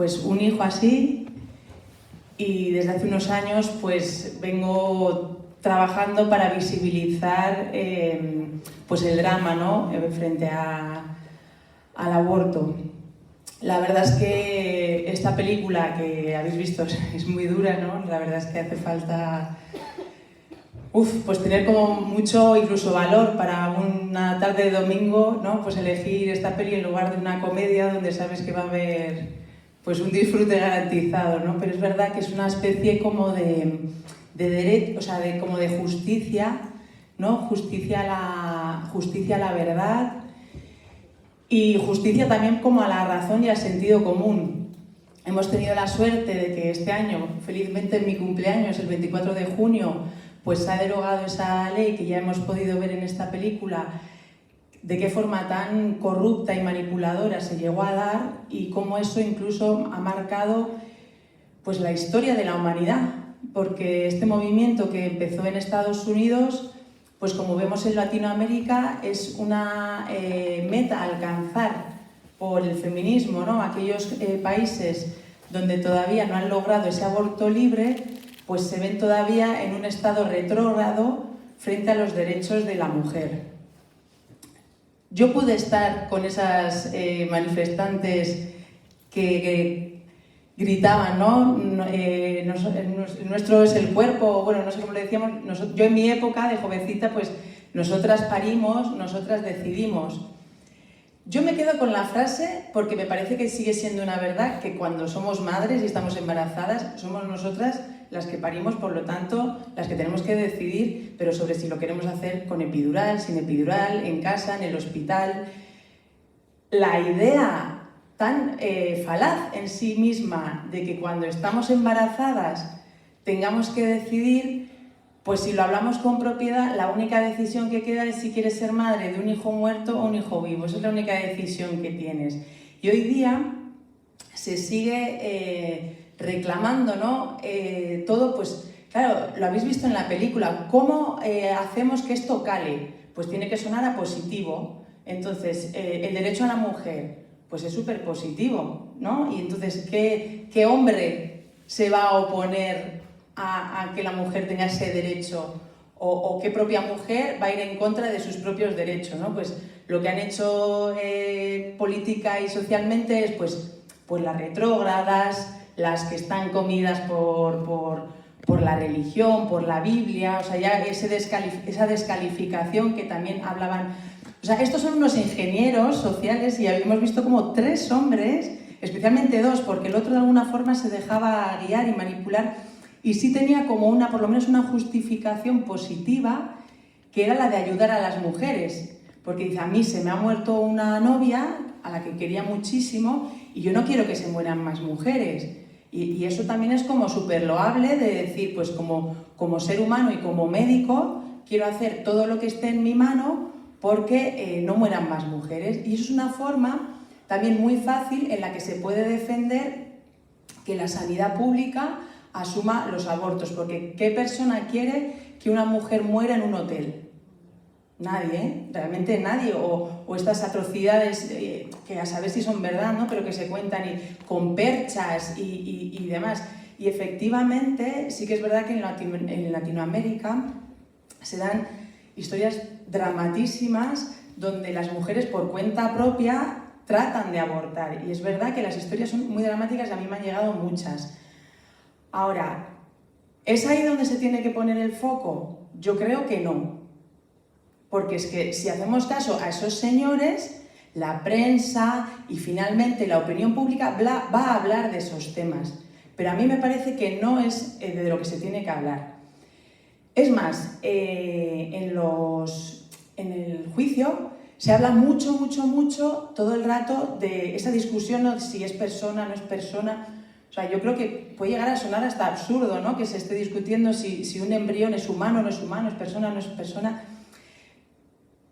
Pues un hijo así, y desde hace unos años pues vengo trabajando para visibilizar pues el drama, ¿no? Frente al aborto. La verdad es que esta película que habéis visto es muy dura, ¿no? La verdad es que hace falta pues tener como mucho incluso valor para una tarde de domingo, ¿no? Pues elegir esta peli en lugar de una comedia donde sabes que va a haber pues un disfrute garantizado, ¿no? Pero es verdad que es una especie como de derecho, o sea, como de justicia, ¿no? Justicia a la verdad y justicia también como a la razón y al sentido común. Hemos tenido la suerte de que este año, felizmente en mi cumpleaños, el 24 de junio, pues se ha derogado esa ley que ya hemos podido ver en esta película, de qué forma tan corrupta y manipuladora se llegó a dar y cómo eso incluso ha marcado pues la historia de la humanidad, porque este movimiento que empezó en Estados Unidos, pues como vemos en Latinoamérica, es una meta a alcanzar por el feminismo, ¿no? Aquellos países donde todavía no han logrado ese aborto libre, pues se ven todavía en un estado retrógrado frente a los derechos de la mujer. Yo pude estar con esas manifestantes que gritaban, ¿no? Nuestro es el cuerpo, bueno, no sé cómo le decíamos, yo en mi época de jovencita, pues nosotras parimos, nosotras decidimos. Yo me quedo con la frase porque me parece que sigue siendo una verdad, que cuando somos madres y estamos embarazadas, somos nosotras las que parimos, por lo tanto, las que tenemos que decidir, pero sobre si lo queremos hacer con epidural, sin epidural, en casa, en el hospital. La idea tan falaz en sí misma de que cuando estamos embarazadas tengamos que decidir, pues si lo hablamos con propiedad, la única decisión que queda es si quieres ser madre de un hijo muerto o un hijo vivo. Esa es la única decisión que tienes. Y hoy día se sigue reclamando, ¿no? Todo, pues claro, lo habéis visto en la película. ¿Cómo hacemos que esto cale? Pues tiene que sonar a positivo. Entonces, el derecho a la mujer, pues es súper positivo, ¿no? Y entonces, ¿qué hombre se va a oponer a que la mujer tenga ese derecho? O qué propia mujer va a ir en contra de sus propios derechos, ¿no? Pues lo que han hecho política y socialmente es pues las retrógradas, las que están comidas por la religión, por la Biblia, o sea, ya esa descalificación que también hablaban. O sea, estos son unos ingenieros sociales y hemos visto como 3 hombres, especialmente 2, porque el otro de alguna forma se dejaba guiar y manipular y sí tenía como por lo menos una justificación positiva, que era la de ayudar a las mujeres. Porque dice, a mí se me ha muerto una novia a la que quería muchísimo y yo no quiero que se mueran más mujeres. Y eso también es como súper loable de decir, pues como ser humano y como médico, quiero hacer todo lo que esté en mi mano porque no mueran más mujeres. Y eso es una forma también muy fácil en la que se puede defender que la sanidad pública asuma los abortos, porque ¿qué persona quiere que una mujer muera en un hotel? Nadie, ¿eh? Realmente nadie, o estas atrocidades que a saber si son verdad, ¿no? Pero que se cuentan con perchas y demás. Y efectivamente sí que es verdad que en Latinoamérica se dan historias dramatísimas donde las mujeres por cuenta propia tratan de abortar. Y es verdad que las historias son muy dramáticas y a mí me han llegado muchas. Ahora, ¿es ahí donde se tiene que poner el foco? Yo creo que no. Porque es que si hacemos caso a esos señores, la prensa y finalmente la opinión pública va a hablar de esos temas. Pero a mí me parece que no es de lo que se tiene que hablar. Es más, en el juicio se habla mucho todo el rato de esa discusión, ¿no? Si es persona, no es persona. O sea, yo creo que puede llegar a sonar hasta absurdo, ¿no? Que se esté discutiendo si un embrión es humano, no es humano, es persona, no es persona.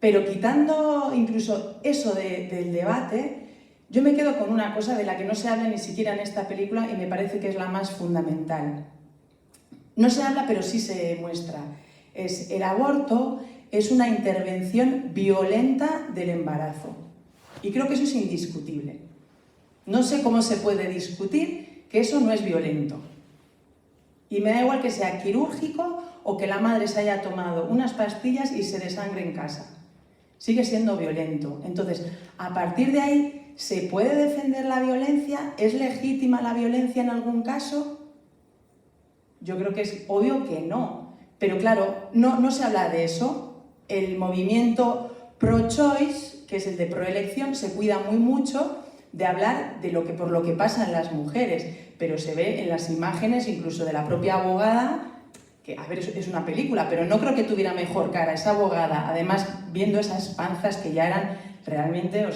Pero quitando incluso eso del debate, yo me quedo con una cosa de la que no se habla ni siquiera en esta película y me parece que es la más fundamental. No se habla, pero sí se muestra. El aborto es una intervención violenta del embarazo. Y creo que eso es indiscutible. no sé cómo se puede discutir que eso no es violento. Y me da igual que sea quirúrgico o que la madre se haya tomado unas pastillas y se desangre en casa. Sigue siendo violento. Entonces, a partir de ahí, ¿se puede defender la violencia? ¿Es legítima la violencia en algún caso? Yo creo que es obvio que no. Pero claro, no se habla de eso. El movimiento pro-choice, que es el de proelección, se cuida muy mucho de hablar de por lo que pasan las mujeres, pero se ve en las imágenes incluso de la propia abogada, que a ver, es una película, pero no creo que tuviera mejor cara esa abogada, además viendo esas panzas que ya eran realmente,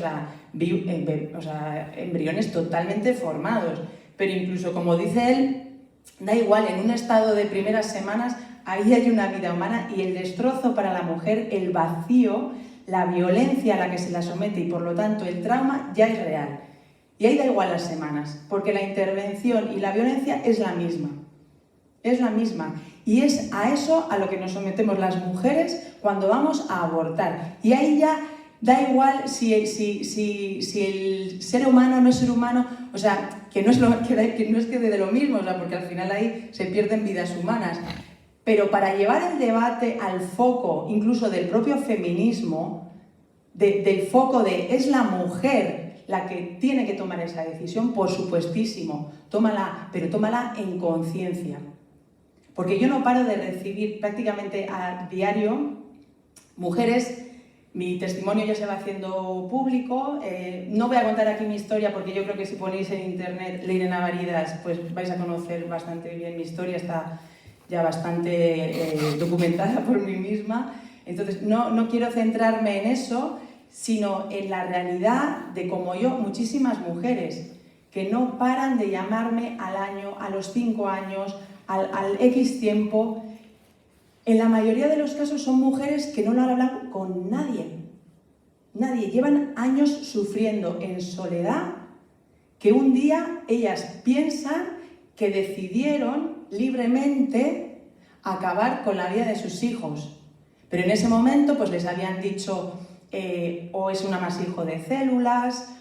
embriones totalmente formados, pero incluso como dice él, da igual, en un estado de primeras semanas, ahí hay una vida humana y el destrozo para la mujer, el vacío, la violencia a la que se la somete y por lo tanto el trauma ya es real. Y ahí da igual las semanas, porque la intervención y la violencia es la misma. Es la misma. Y es a eso a lo que nos sometemos las mujeres cuando vamos a abortar. Y ahí ya da igual si el ser humano no es ser humano, o sea, que no es que de lo mismo, o sea, porque al final ahí se pierden vidas humanas. Pero para llevar el debate al foco, incluso del propio feminismo, del foco de es la mujer la que tiene que tomar esa decisión, por supuestísimo, pero tómala en conciencia. Porque yo no paro de recibir prácticamente a diario mujeres, mi testimonio ya se va haciendo público, no voy a contar aquí mi historia porque yo creo que si ponéis en internet Leire Navaridas, pues vais a conocer bastante bien mi historia, está ya bastante documentada por mí misma. Entonces, no quiero centrarme en eso, sino en la realidad de como yo, muchísimas mujeres que no paran de llamarme al año, a los 5 años, al X tiempo. En la mayoría de los casos son mujeres que no lo hablan con nadie. Nadie. Llevan años sufriendo en soledad que un día ellas piensan que decidieron libremente acabar con la vida de sus hijos. Pero en ese momento pues les habían dicho o es un amasijo de células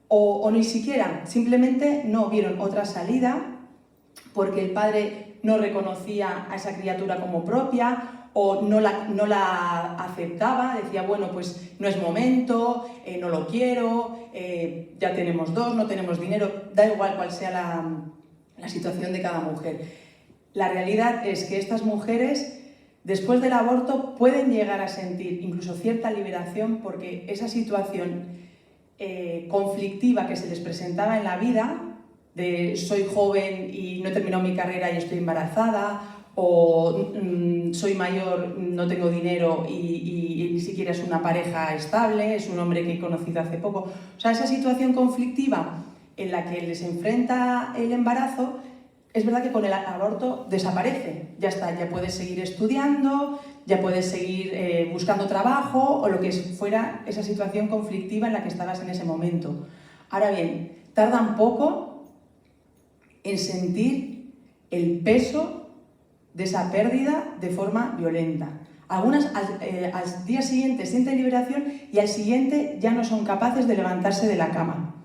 o ni siquiera, simplemente no vieron otra salida porque el padre no reconocía a esa criatura como propia o no la aceptaba, decía, bueno, pues no es momento, no lo quiero, ya tenemos 2, no tenemos dinero, da igual cuál sea la situación de cada mujer. La realidad es que estas mujeres, después del aborto, pueden llegar a sentir incluso cierta liberación porque esa situación conflictiva que se les presentaba en la vida, de soy joven y no he terminado mi carrera y estoy embarazada, o soy mayor, no tengo dinero y ni siquiera es una pareja estable, es un hombre que he conocido hace poco. O sea, esa situación conflictiva en la que les enfrenta el embarazo, es verdad que con el aborto desaparece. Ya está, ya puedes seguir estudiando, ya puedes seguir buscando trabajo o lo que fuera esa situación conflictiva en la que estabas en ese momento. Ahora bien, tardan poco en sentir el peso de esa pérdida de forma violenta. Algunas al día siguiente sienten liberación y al siguiente ya no son capaces de levantarse de la cama.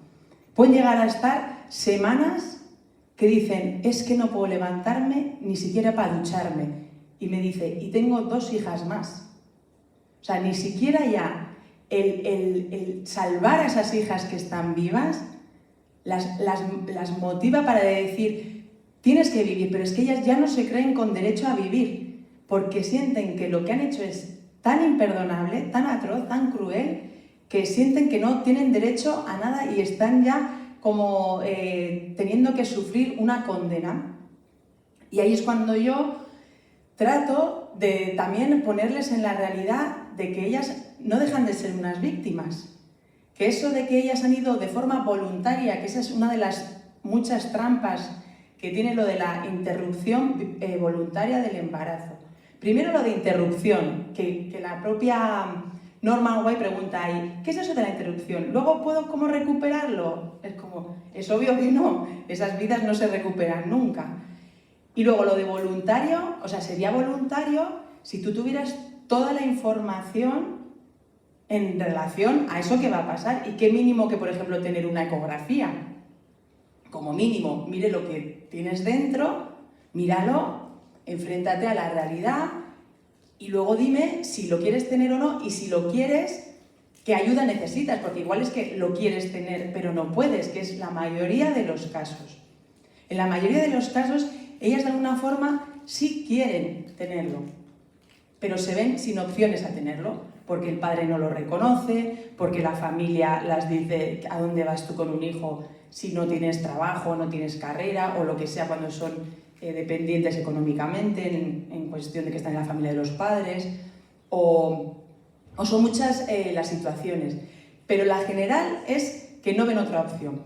Pueden llegar a estar semanas que dicen, es que no puedo levantarme ni siquiera para ducharme. Y me dice, y tengo 2 hijas más. O sea, ni siquiera ya el salvar a esas hijas que están vivas las motiva para decir, tienes que vivir, pero es que ellas ya no se creen con derecho a vivir, porque sienten que lo que han hecho es tan imperdonable, tan atroz, tan cruel, que sienten que no tienen derecho a nada y están ya como teniendo que sufrir una condena. Y ahí es cuando yo trato de también ponerles en la realidad de que ellas no dejan de ser unas víctimas, que eso de que ellas han ido de forma voluntaria, que esa es una de las muchas trampas que tiene lo de la interrupción voluntaria del embarazo. Primero lo de interrupción, que la propia Norman White pregunta ahí, ¿qué es eso de la interrupción? Luego, ¿cómo recuperarlo? Es obvio que no, esas vidas no se recuperan nunca. Y luego lo de voluntario, o sea, sería voluntario si tú tuvieras toda la información en relación a eso que va a pasar y qué mínimo que, por ejemplo, tener una ecografía. como mínimo, mire lo que tienes dentro, míralo, enfréntate a la realidad y luego dime si lo quieres tener o no, y si lo quieres, ¿qué ayuda necesitas? Porque igual es que lo quieres tener, pero no puedes, que es la mayoría de los casos. En la mayoría de los casos, ellas de alguna forma sí quieren tenerlo, pero se ven sin opciones a tenerlo, porque el padre no lo reconoce, porque la familia las dice ¿a dónde vas tú con un hijo si no tienes trabajo, no tienes carrera, o lo que sea cuando son dependientes económicamente, en cuestión de que están en la familia de los padres, o son muchas las situaciones, pero la general es que no ven otra opción.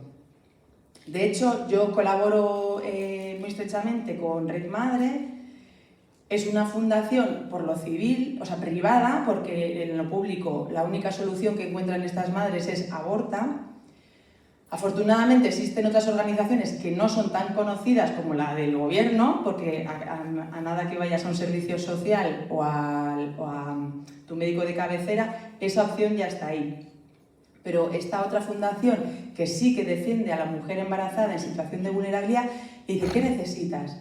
De hecho, yo colaboro muy estrechamente con Red Madre. Es una fundación por lo civil, o sea, privada, porque en lo público la única solución que encuentran estas madres es aborta. Afortunadamente existen otras organizaciones que no son tan conocidas como la del gobierno, porque a nada que vayas a un servicio social o a tu médico de cabecera, esa opción ya está ahí. Pero esta otra fundación, que sí que defiende a la mujer embarazada en situación de vulnerabilidad, le dice, ¿qué necesitas?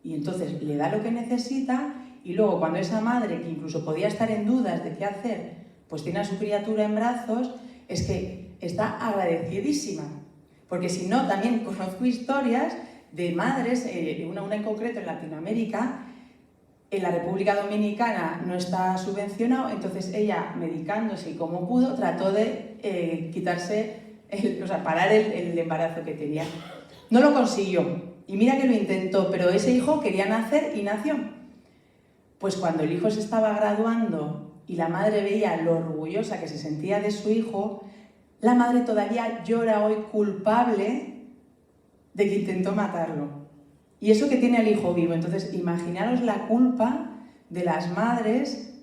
Y entonces le da lo que necesita, y luego cuando esa madre, que incluso podía estar en dudas de qué hacer, pues tiene a su criatura en brazos, es que está agradecidísima. Porque si no, también conozco historias de madres, una en concreto en Latinoamérica, en la República Dominicana no está subvencionado, entonces ella, medicándose y como pudo, trató de parar el embarazo que tenía. No lo consiguió. Y mira que lo intentó, pero ese hijo quería nacer y nació. Pues cuando el hijo se estaba graduando y la madre veía lo orgullosa que se sentía de su hijo, la madre todavía llora hoy culpable de que intentó matarlo. Y eso que tiene al hijo vivo. Entonces, imaginaros la culpa de las madres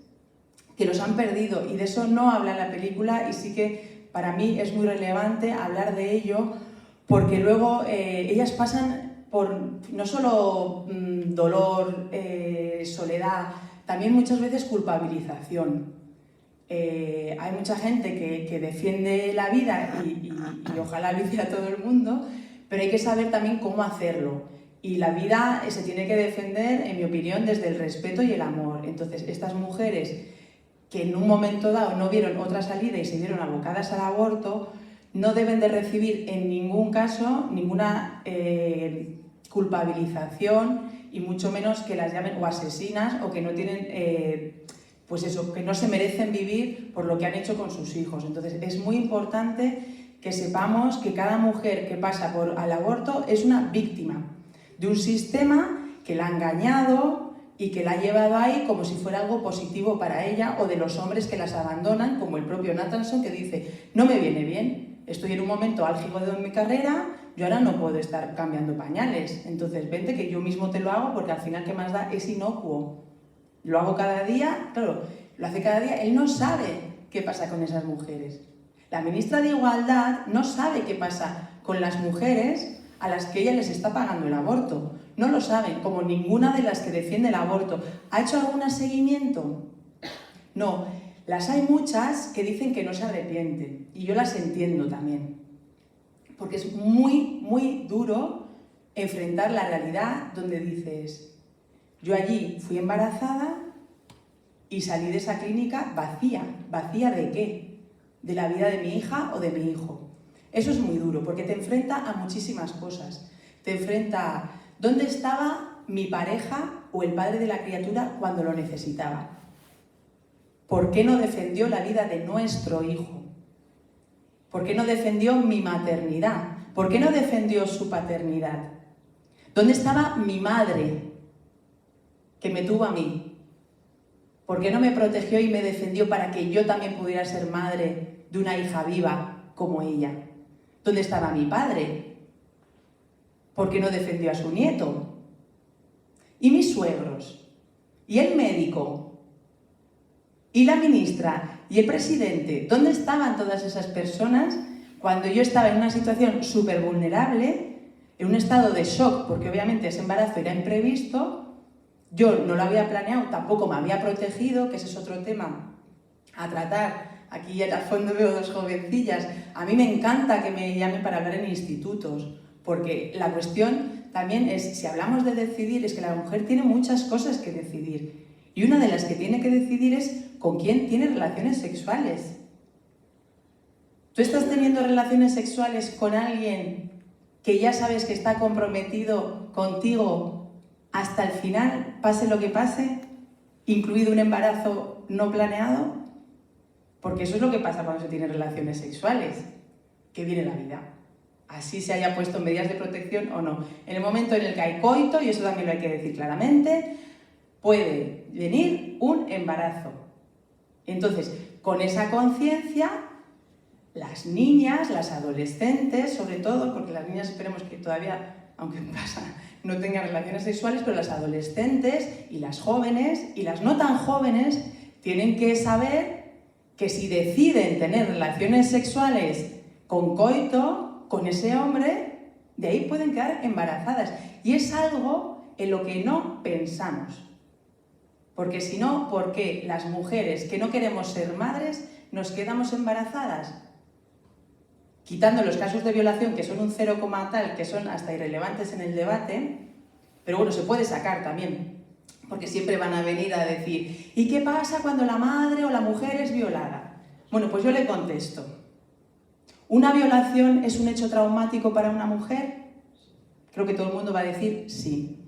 que los han perdido. Y de eso no habla en la película, y sí que para mí es muy relevante hablar de ello, porque luego ellas pasan por no solo dolor, soledad, también muchas veces culpabilización. Hay mucha gente que defiende la vida y ojalá lo hiciera todo el mundo, pero hay que saber también cómo hacerlo. Y la vida se tiene que defender, en mi opinión, desde el respeto y el amor. Entonces, estas mujeres que en un momento dado no vieron otra salida y se vieron abocadas al aborto, no deben de recibir en ningún caso ninguna culpabilización, y mucho menos que las llamen o asesinas o que no tienen, pues eso, que no se merecen vivir por lo que han hecho con sus hijos. Entonces es muy importante que sepamos que cada mujer que pasa por el aborto es una víctima de un sistema que la ha engañado y que la ha llevado ahí como si fuera algo positivo para ella, o de los hombres que las abandonan, como el propio Nathanson, que dice, no me viene bien, estoy en un momento álgido de mi carrera, yo ahora no puedo estar cambiando pañales, entonces vente que yo mismo te lo hago, porque al final, ¿qué más da? Es inocuo. Lo hago cada día, claro, lo hace cada día, él no sabe qué pasa con esas mujeres. La ministra de Igualdad no sabe qué pasa con las mujeres a las que ella les está pagando el aborto. No lo saben, como ninguna de las que defiende el aborto. ¿Ha hecho algún seguimiento? No. Las hay muchas que dicen que no se arrepienten, y yo las entiendo también. Porque es muy, muy duro enfrentar la realidad donde dices, yo allí fui embarazada y salí de esa clínica vacía. ¿Vacía de qué? ¿De la vida de mi hija o de mi hijo? Eso es muy duro, porque te enfrenta a muchísimas cosas. Te enfrenta a ¿dónde estaba mi pareja o el padre de la criatura cuando lo necesitaba? ¿Por qué no defendió la vida de nuestro hijo? ¿Por qué no defendió mi maternidad? ¿Por qué no defendió su paternidad? ¿Dónde estaba mi madre que me tuvo a mí? ¿Por qué no me protegió y me defendió para que yo también pudiera ser madre de una hija viva como ella? ¿Dónde estaba mi padre? ¿Por qué no defendió a su nieto? ¿Y mis suegros? ¿Y el médico? ¿Y la ministra? ¿Y el presidente? ¿Dónde estaban todas esas personas cuando yo estaba en una situación súper vulnerable, en un estado de shock, porque obviamente ese embarazo era imprevisto, yo no lo había planeado, tampoco me había protegido, que ese es otro tema a tratar? Aquí al fondo veo dos jovencillas. A mí me encanta que me llamen para hablar en institutos, Porque la cuestión también es, si hablamos de decidir, es que la mujer tiene muchas cosas que decidir. Y una de las que tiene que decidir es con quién tiene relaciones sexuales. ¿Tú estás teniendo relaciones sexuales con alguien que ya sabes que está comprometido contigo hasta el final, pase lo que pase, incluido un embarazo no planeado? Porque eso es lo que pasa cuando se tienen relaciones sexuales, que viene la vida. Así se haya puesto medidas de protección o no. En el momento en el que hay coito, y eso también lo hay que decir claramente, puede venir un embarazo. Entonces, con esa conciencia, las niñas, las adolescentes, sobre todo, porque las niñas esperemos que todavía, aunque pasa, no tengan relaciones sexuales, pero las adolescentes y las jóvenes y las no tan jóvenes tienen que saber que si deciden tener relaciones sexuales con coito, con ese hombre, de ahí pueden quedar embarazadas. Y es algo en lo que no pensamos. Porque si no, ¿por qué las mujeres que no queremos ser madres nos quedamos embarazadas? Quitando los casos de violación, que son un 0, tal, que son hasta irrelevantes en el debate, pero bueno, se puede sacar también, porque siempre van a venir a decir, ¿y qué pasa cuando la madre o la mujer es violada? Bueno, pues yo le contesto, ¿una violación es un hecho traumático para una mujer? Creo que todo el mundo va a decir sí.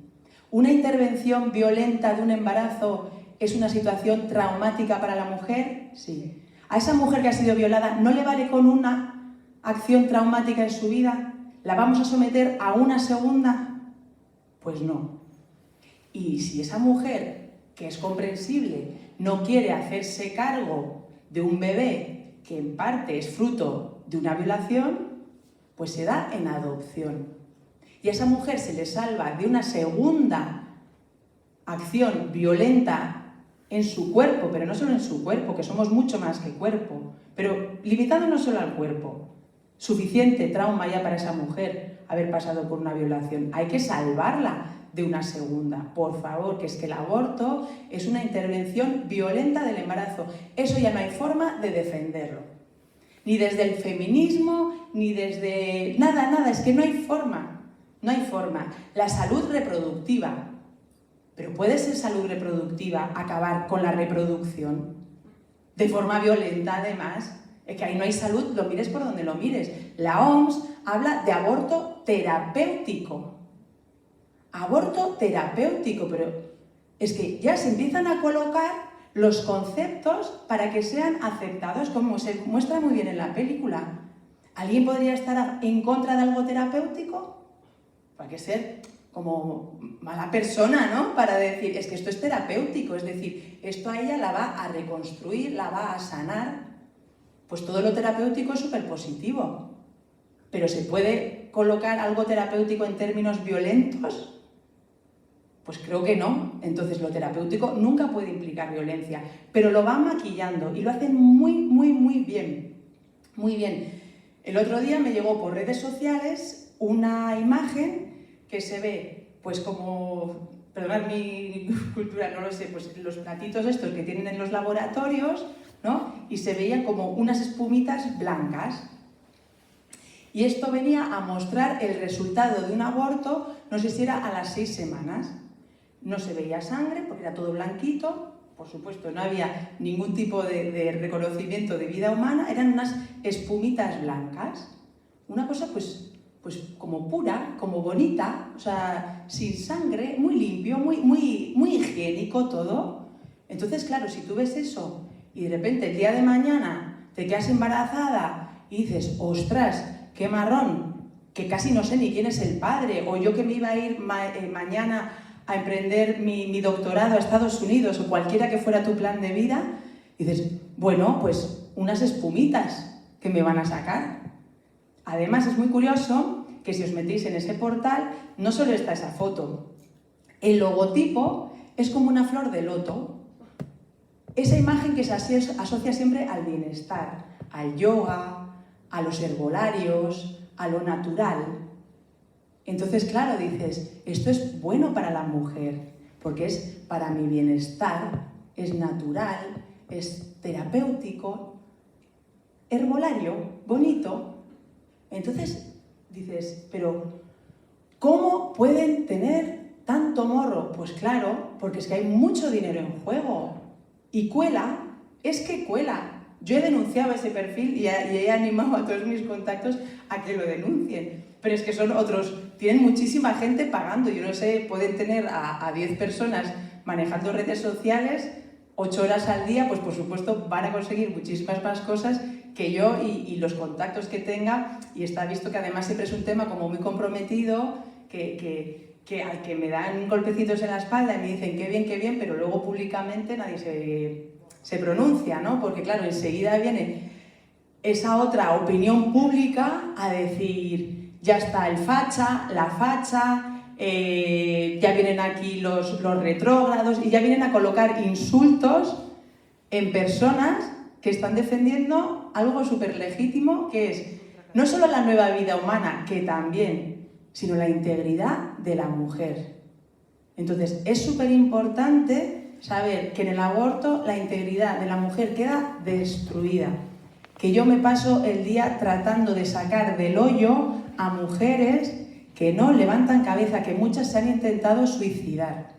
¿Una intervención violenta de un embarazo es una situación traumática para la mujer? Sí. ¿A esa mujer que ha sido violada no le vale con una acción traumática en su vida? ¿La vamos a someter a una segunda? Pues no. Y si esa mujer, que es comprensible, no quiere hacerse cargo de un bebé que en parte es fruto de una violación, pues se da en adopción. Y a esa mujer se le salva de una segunda acción violenta en su cuerpo, pero no solo en su cuerpo, que somos mucho más que cuerpo, pero limitándonos solo al cuerpo. Suficiente trauma ya para esa mujer haber pasado por una violación. Hay que salvarla de una segunda, por favor, que es que el aborto es una intervención violenta del embarazo. Eso ya no hay forma de defenderlo. Ni desde el feminismo, ni desde... Nada, es que no hay forma. No hay forma. La salud reproductiva. Pero ¿puede ser salud reproductiva acabar con la reproducción? De forma violenta, además. Es que ahí no hay salud, lo mires por donde lo mires. La OMS habla de aborto terapéutico. Aborto terapéutico, pero es que ya se empiezan a colocar los conceptos para que sean aceptados, como se muestra muy bien en la película. ¿Alguien podría estar en contra de algo terapéutico? Hay que ser como mala persona, ¿no? Para decir, es que esto es terapéutico, es decir, esto a ella la va a reconstruir, la va a sanar. Pues todo lo terapéutico es súper positivo. ¿Pero se puede colocar algo terapéutico en términos violentos? Pues creo que no. Entonces lo terapéutico nunca puede implicar violencia, pero lo van maquillando y lo hacen muy bien. Muy bien. El otro día me llegó por redes sociales una imagen que se ve, pues como, perdonad mi cultura, no lo sé, pues los platitos estos que tienen en los laboratorios, ¿no? Y se veían como unas espumitas blancas. Y esto venía a mostrar el resultado de un aborto, no sé si era a las 6 semanas. No se veía sangre porque era todo blanquito, por supuesto no había ningún tipo de reconocimiento de vida humana, eran unas espumitas blancas. Una cosa pues como pura, como bonita, o sea, sin sangre, muy limpio, muy higiénico todo. Entonces, claro, si tú ves eso y de repente el día de mañana te quedas embarazada y dices, ostras, qué marrón, que casi no sé ni quién es el padre, o yo que me iba a ir mañana a emprender mi doctorado a Estados Unidos, o cualquiera que fuera tu plan de vida, y dices, bueno, pues unas espumitas que me van a sacar. Además, es muy curioso que si os metéis en ese portal, no solo está esa foto, el logotipo es como una flor de loto. Esa imagen que se asocia siempre al bienestar, al yoga, a los herbolarios, a lo natural. Entonces, claro, dices, esto es bueno para la mujer, porque es para mi bienestar, es natural, es terapéutico, herbolario, bonito. Entonces dices, pero ¿Cómo pueden tener tanto morro? Pues claro, porque es que hay mucho dinero en juego. Y cuela, es que cuela. Yo he denunciado ese perfil y he animado a todos mis contactos a que lo denuncien. Pero es que son otros, tienen muchísima gente pagando. Yo no sé, pueden tener a 10 personas manejando redes sociales, 8 horas al día, pues por supuesto van a conseguir muchísimas más cosas que yo y los contactos que tenga. Y está visto que además siempre es un tema como muy comprometido, que al que me dan golpecitos en la espalda y me dicen qué bien, pero luego públicamente nadie se pronuncia, ¿no? Porque claro, enseguida viene esa otra opinión pública a decir, ya está el facha, la facha, ya vienen aquí los retrógrados y ya vienen a colocar insultos en personas que están defendiendo algo súper legítimo, que es no solo la nueva vida humana, que también, sino la integridad de la mujer. Entonces, es súper importante saber que en el aborto la integridad de la mujer queda destruida. Que yo me paso el día tratando de sacar del hoyo a mujeres que no levantan cabeza, que muchas se han intentado suicidar.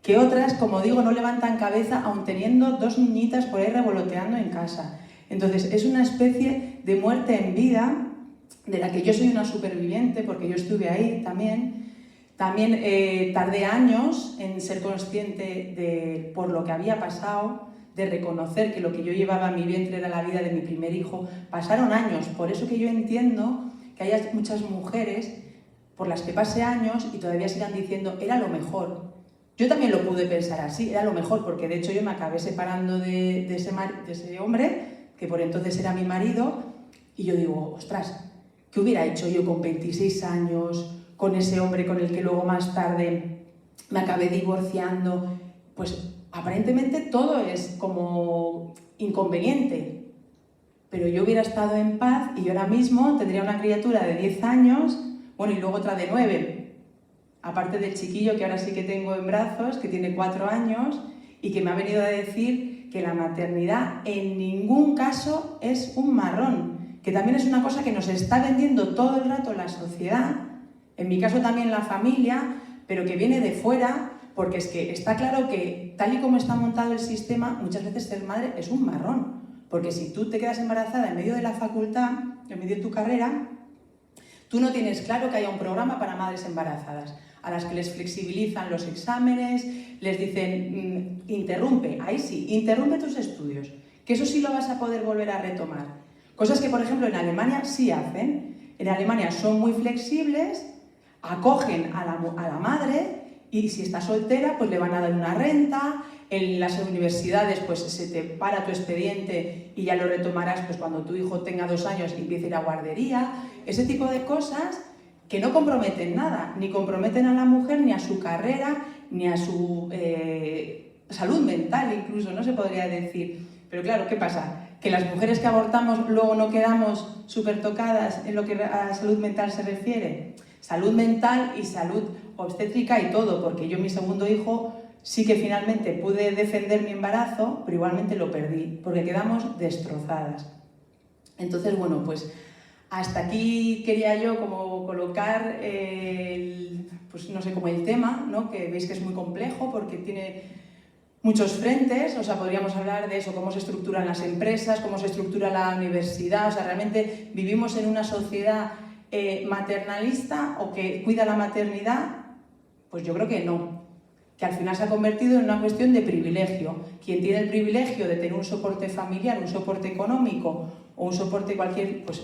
Que otras, como digo, no levantan cabeza aun teniendo 2 niñitas por ahí revoloteando en casa. Entonces, es una especie de muerte en vida de la que yo soy una superviviente, porque yo estuve ahí también. También tardé años en ser consciente por lo que había pasado, de reconocer que lo que yo llevaba en mi vientre era la vida de mi primer hijo. Pasaron años, por eso que yo entiendo que haya muchas mujeres por las que pase años y todavía sigan diciendo, era lo mejor. Yo también lo pude pensar así, era lo mejor, porque de hecho yo me acabé separando de ese hombre, que por entonces era mi marido, y yo digo, ostras, ¿qué hubiera hecho yo con 26 años, con ese hombre con el que luego más tarde me acabé divorciando? Pues aparentemente todo es como inconveniente, pero yo hubiera estado en paz y yo ahora mismo tendría una criatura de 10 años, bueno, y luego otra de 9, aparte del chiquillo que ahora sí que tengo en brazos, que tiene 4 años y que me ha venido a decir que la maternidad en ningún caso es un marrón, que también es una cosa que nos está vendiendo todo el rato la sociedad, en mi caso también la familia, pero que viene de fuera, porque es que está claro que tal y como está montado el sistema, muchas veces ser madre es un marrón, porque si tú te quedas embarazada en medio de la facultad, en medio de tu carrera, tú no tienes claro que haya un programa para madres embarazadas, a las que les flexibilizan los exámenes, les dicen, interrumpe, ahí sí, interrumpe tus estudios, que eso sí lo vas a poder volver a retomar. Cosas que, por ejemplo, en Alemania sí hacen. En Alemania son muy flexibles, acogen a la madre y si está soltera, pues le van a dar una renta. En las universidades, pues se te para tu expediente y ya lo retomarás pues, cuando tu hijo tenga 2 años y empiece a ir a guardería. Ese tipo de cosas que no comprometen nada, ni comprometen a la mujer, ni a su carrera, ni a su salud mental incluso, no se podría decir. Pero claro, ¿qué pasa? Que las mujeres que abortamos luego no quedamos súper tocadas en lo que a salud mental se refiere. Salud mental y salud obstétrica y todo, porque yo mi segundo hijo sí que finalmente pude defender mi embarazo, pero igualmente lo perdí, porque quedamos destrozadas. Entonces, bueno, pues hasta aquí quería yo como colocar pues no sé, como el tema, ¿no? Que veis que es muy complejo porque tiene muchos frentes, o sea, podríamos hablar de eso, cómo se estructuran las empresas, cómo se estructura la universidad, o sea, realmente vivimos en una sociedad maternalista o que cuida la maternidad, pues yo creo que no, que al final se ha convertido en una cuestión de privilegio. Quien tiene el privilegio de tener un soporte familiar, un soporte económico o un soporte cualquier, pues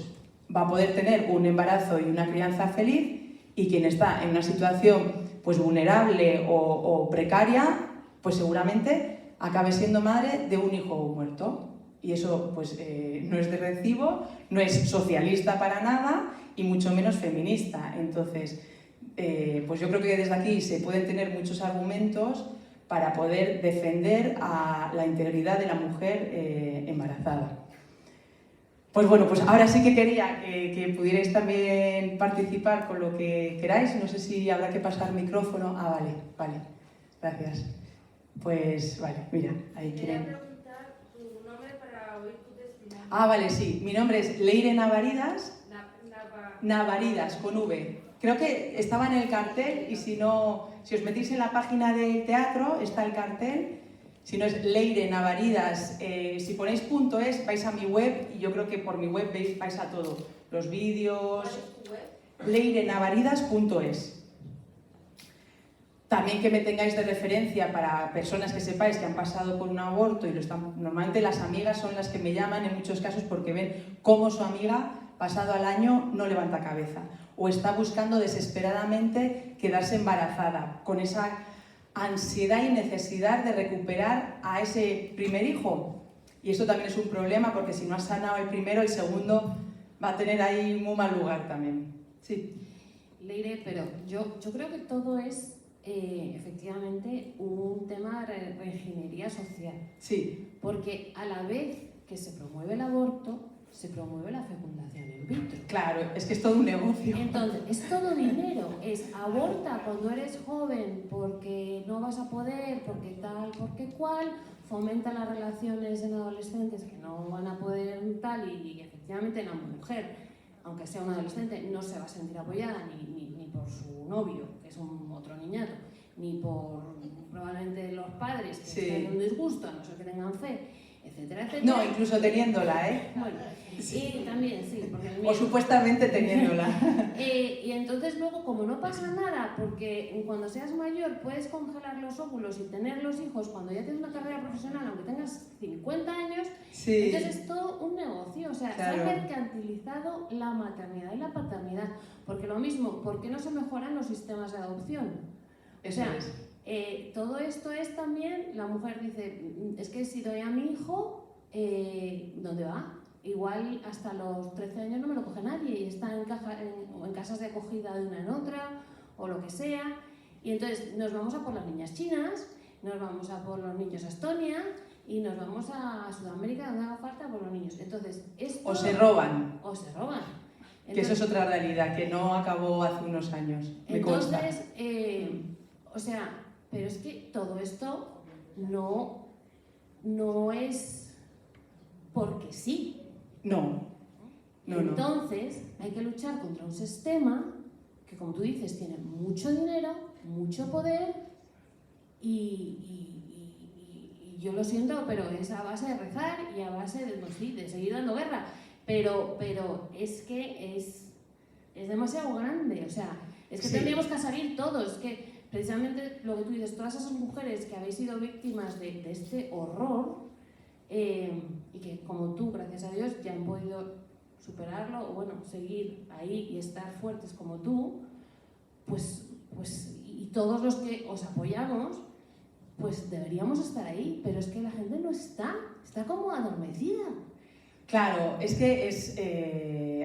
va a poder tener un embarazo y una crianza feliz, y quien está en una situación pues vulnerable o precaria, pues seguramente acabe siendo madre de un hijo muerto. Y eso pues no es de recibo, no es socialista para nada y mucho menos feminista. Entonces, pues yo creo que desde aquí se pueden tener muchos argumentos para poder defender a la integridad de la mujer embarazada. Pues bueno, pues ahora sí que quería que pudierais también participar con lo que queráis. No sé si habrá que pasar micrófono. Ah, vale, gracias. Pues vale, mira, ahí quieren. Quería preguntar tu nombre para oír tu testimonio. Ah, vale, sí. Mi nombre es Leire Navaridas. Navaridas, con V. creo que estaba en el cartel y si no, si os metís en la página del teatro está el cartel, si no es Leire Navaridas, si ponéis .es vais a mi web y yo creo que por mi web vais a todo, los vídeos, ¿Cuál es tu web? leirenavaridas.es. También que me tengáis de referencia para personas que sepáis que han pasado por un aborto y lo están, normalmente las amigas son las que me llaman en muchos casos porque ven cómo su amiga pasado al año no levanta cabeza o está buscando desesperadamente quedarse embarazada con esa ansiedad y necesidad de recuperar a ese primer hijo. Y esto también es un problema porque si no has sanado el primero, el segundo va a tener ahí muy mal lugar también. Sí. Leire, pero yo creo que todo es efectivamente un tema de reingeniería social. Sí. Porque a la vez que se promueve el aborto, se promueve la fecundación in vitro. Claro, es que es todo un negocio. Entonces, es todo dinero. Es aborta cuando eres joven porque no vas a poder, porque tal, porque cual. Fomenta las relaciones en adolescentes que no van a poder tal y efectivamente la mujer, aunque sea una adolescente, no se va a sentir apoyada ni por su novio, que es un otro niñato, ni por probablemente los padres que Sí. tengan un disgusto, a no ser que tengan fe, etcétera, etcétera. No, incluso teniéndola, ¿eh? Bueno, y también sí, porque el O miedo. supuestamente teniéndola. Y entonces luego, como no pasa nada, porque cuando seas mayor puedes congelar los óvulos y tener los hijos cuando ya tienes una carrera profesional, aunque tengas 50 años, Sí. entonces es todo un negocio. O sea, Claro. se ha mercantilizado la maternidad y la paternidad. Porque lo mismo, ¿por qué no se mejoran los sistemas de adopción? O Eso sea, es. todo esto es también, la mujer dice, es que si doy a mi hijo, ¿dónde va? Igual hasta los 13 años no me lo coge nadie y está en casas de acogida de una en otra o lo que sea. Y entonces nos vamos a por las niñas chinas, nos vamos a por los niños a Estonia y nos vamos a Sudamérica donde haga falta por los niños. Entonces, esto... O se roban, O se roban. que eso es otra realidad que no acabó hace unos años, me consta. Entonces, o sea, pero es que todo esto no es porque sí. No, no, no. Entonces, hay que luchar contra un sistema que, como tú dices, tiene mucho dinero, mucho poder y yo lo siento, pero es a base de rezar y a base de, pues sí, de seguir dando guerra. Pero es que es demasiado grande, o sea, es que Sí. tendríamos que salir todos, es que precisamente lo que tú dices, todas esas mujeres que habéis sido víctimas de este horror y que como tú, gracias a Dios, ya han podido superarlo o bueno, seguir ahí y estar fuertes como tú, pues y todos los que os apoyamos, pues deberíamos estar ahí, pero es que la gente no está como adormecida. Claro, es que es,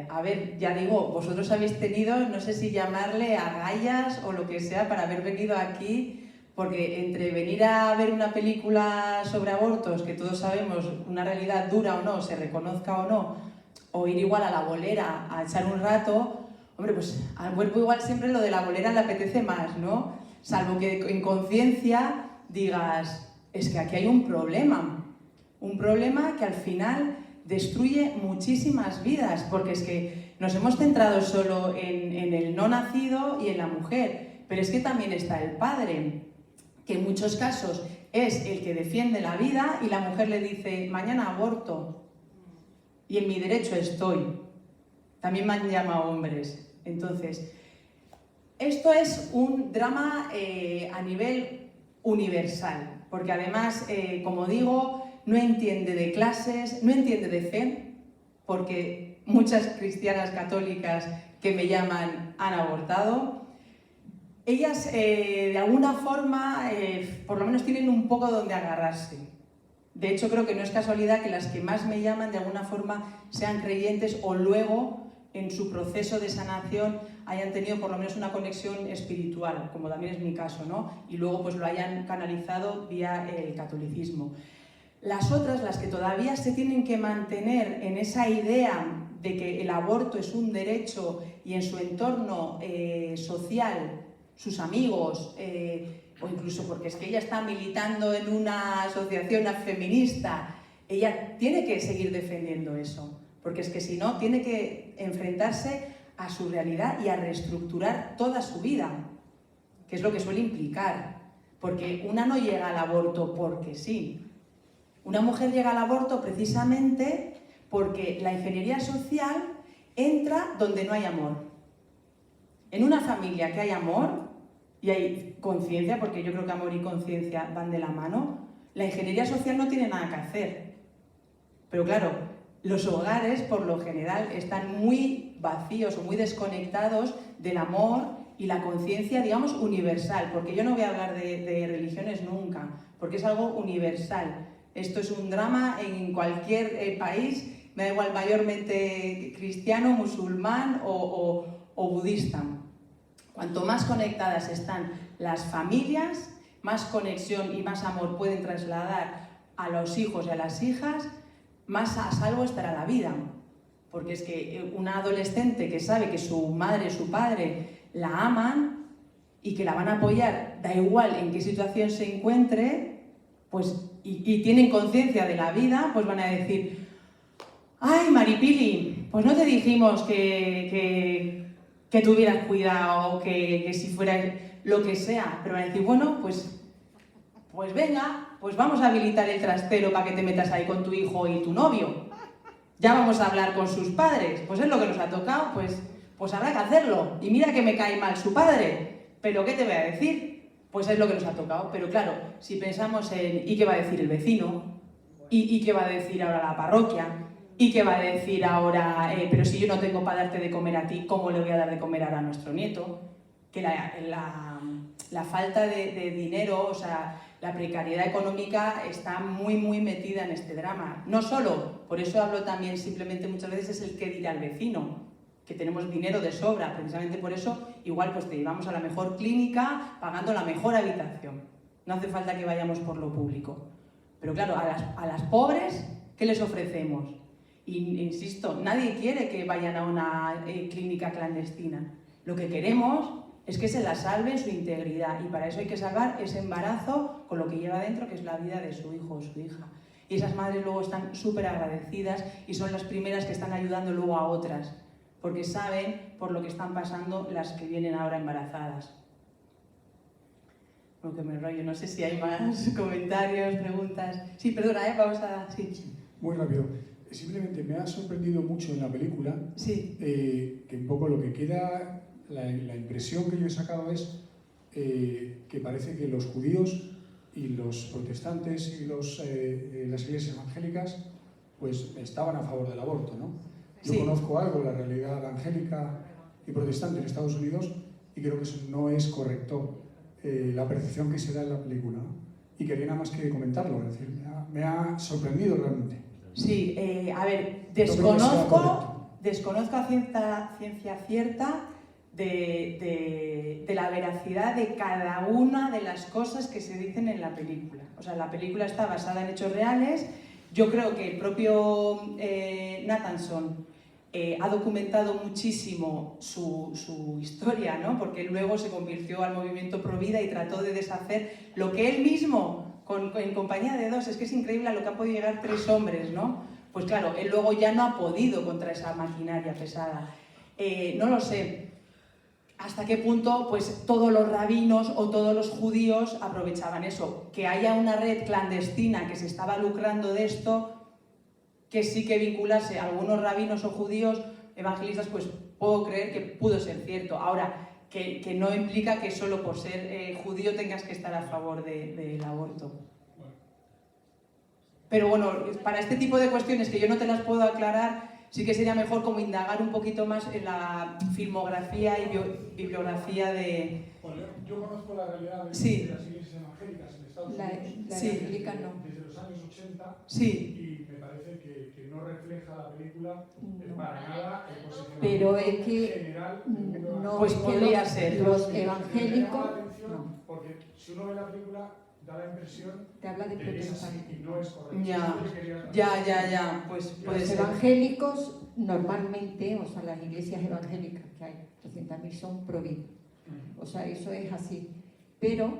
a ver, ya digo, vosotros habéis tenido, no sé si llamarle agallas o lo que sea para haber venido aquí, porque entre venir a ver una película sobre abortos, que todos sabemos una realidad dura o no, se reconozca o no, o ir igual a la bolera a echar un rato, hombre, pues al cuerpo igual siempre lo de la bolera le apetece más, ¿no? Salvo que en conciencia digas, es que aquí hay un problema que al final destruye muchísimas vidas, porque es que nos hemos centrado solo en el no nacido y en la mujer, pero es que también está el padre, que en muchos casos es el que defiende la vida y la mujer le dice, mañana aborto, y en mi derecho estoy. También me han llamado hombres. Entonces, esto es un drama a nivel universal, porque además, como digo, no entiende de clases, no entiende de fe, porque muchas cristianas católicas que me llaman han abortado. Ellas, de alguna forma, por lo menos tienen un poco donde agarrarse. De hecho, creo que no es casualidad que las que más me llaman, de alguna forma, sean creyentes o luego, en su proceso de sanación, hayan tenido por lo menos una conexión espiritual, como también es mi caso, ¿no? Y luego pues lo hayan canalizado vía el catolicismo. Las otras, las que todavía se tienen que mantener en esa idea de que el aborto es un derecho y en su entorno social, sus amigos, o incluso porque es que ella está militando en una asociación feminista, ella tiene que seguir defendiendo eso, porque es que si no, tiene que enfrentarse a su realidad y a reestructurar toda su vida, que es lo que suele implicar, porque una no llega al aborto porque sí. Una mujer llega al aborto precisamente porque la ingeniería social entra donde no hay amor. En una familia que hay amor y hay conciencia, porque yo creo que amor y conciencia van de la mano, la ingeniería social no tiene nada que hacer. Pero claro, los hogares por lo general están muy vacíos o muy desconectados del amor y la conciencia, digamos, universal, porque yo no voy a hablar de religiones nunca, porque es algo universal. Esto es un drama en cualquier país, me da igual, mayormente cristiano, musulmán o budista. Cuanto más conectadas están las familias, más conexión y más amor pueden trasladar a los hijos y a las hijas, más a salvo estará la vida. Porque es que una adolescente que sabe que su madre, su padre la aman y que la van a apoyar, da igual en qué situación se encuentre, pues, y tienen conciencia de la vida, pues van a decir: ¡ay, Maripili! Pues no te dijimos que tuvieras cuidado, que si fuera lo que sea, pero van a decir: bueno, pues venga, pues vamos a habilitar el trastero para que te metas ahí con tu hijo y tu novio. Ya vamos a hablar con sus padres, pues es lo que nos ha tocado, pues habrá que hacerlo. Y mira que me cae mal su padre, pero ¿qué te voy a decir? Pues es lo que nos ha tocado. Pero claro, si pensamos en ¿y qué va a decir el vecino? ¿Y qué va a decir ahora la parroquia? ¿Y qué va a decir ahora, pero si yo no tengo para darte de comer a ti, ¿cómo le voy a dar de comer ahora a nuestro nieto? Que la falta de dinero, o sea, la precariedad económica está muy, muy metida en este drama. No solo, por eso hablo también simplemente muchas veces es el qué dirá el vecino, que tenemos dinero de sobra, precisamente por eso igual pues te llevamos a la mejor clínica pagando la mejor habitación. No hace falta que vayamos por lo público. Pero claro, a las pobres, ¿qué les ofrecemos? Y insisto, nadie quiere que vayan a una clínica clandestina. Lo que queremos es que se la salve su integridad, y para eso hay que salvar ese embarazo con lo que lleva dentro, que es la vida de su hijo o su hija. Y esas madres luego están súper agradecidas y son las primeras que están ayudando luego a otras, porque saben por lo que están pasando las que vienen ahora embarazadas. Bueno, que me enrollo, no sé si hay más comentarios, preguntas. Sí, perdona, vamos a... Sí. Muy rápido. Simplemente me ha sorprendido mucho en la película Sí. Que un poco lo que queda, la impresión que yo he sacado es que parece que los judíos y los protestantes y las iglesias evangélicas pues estaban a favor del aborto, ¿no? Yo Sí. conozco algo de la realidad evangélica y protestante en Estados Unidos y creo que eso no es correcto, la percepción que se da en la película, ¿no? Y quería nada más que comentarlo, es decir, me ha sorprendido realmente. Sí, a ver, desconozco a ciencia cierta de la veracidad de cada una de las cosas que se dicen en la película. O sea, la película está basada en hechos reales. Yo creo que el propio Nathanson ha documentado muchísimo su historia, ¿no? Porque luego se convirtió al movimiento Pro Vida y trató de deshacer lo que él mismo, en compañía de dos, es que es increíble a lo que han podido llegar 3 hombres, ¿no? Pues claro, él luego ya no ha podido contra esa maquinaria pesada. No lo sé hasta qué punto pues todos los rabinos o todos los judíos aprovechaban eso. Que haya una red clandestina que se estaba lucrando de esto, que sí que vinculase a algunos rabinos o judíos evangelistas, pues puedo creer que pudo ser cierto. Ahora, que no implica que solo por ser judío tengas que estar a favor del aborto. Pero bueno, para este tipo de cuestiones que yo no te las puedo aclarar, sí que sería mejor como indagar un poquito más en la filmografía y bibliografía de... Bueno, yo conozco la realidad de las iglesias evangélicas en Estados Unidos. La evangélica no. Desde los años 80. Sí. Y me parece que no refleja la película para nada el posicionamiento pero es que general. no, Pues es que podría ser. los Me evangélicos llama la atención no, porque si uno ve la película da la impresión te habla de de que es así protestantes. y no es correcto. Ya, pues puede Los ser. evangélicos normalmente, o sea, las iglesias evangélicas que hay, 300.000 son pro vida. O sea, eso es así. Pero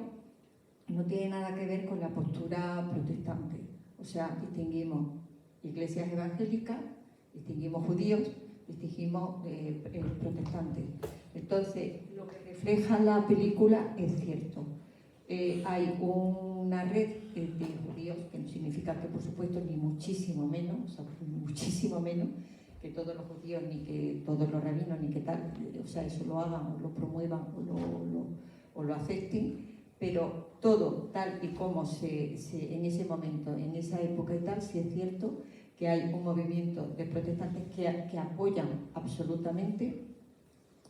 no tiene nada que ver con la postura protestante. O sea, distinguimos iglesias evangélicas, distinguimos judíos dijimos protestantes. Entonces, lo que refleja la película es cierto. Hay una red de judíos, que no significa que, por supuesto, ni muchísimo menos, o sea, muchísimo menos, que todos los judíos, ni que todos los rabinos, ni que tal, o sea, eso lo hagan o lo promuevan o lo acepten, pero todo tal y como en ese momento, en esa época y tal, sí es cierto que hay un movimiento de protestantes que apoyan absolutamente,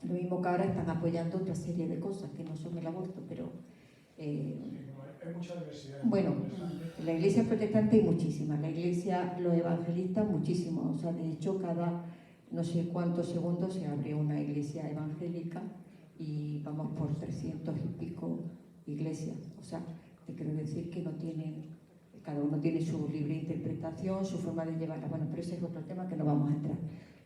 lo mismo que ahora están apoyando otra serie de cosas que no son el aborto, pero... hay mucha diversidad. Bueno, en la iglesia protestante hay muchísimas, la iglesia, los evangelistas muchísimos, o sea, de hecho cada no sé cuántos segundos se abre una iglesia evangélica y vamos por 300 y pico iglesias, o sea, te quiero decir que no tienen, cada uno tiene su libre interpretación, su forma de llevarla, bueno, pero ese es otro tema que no vamos a entrar.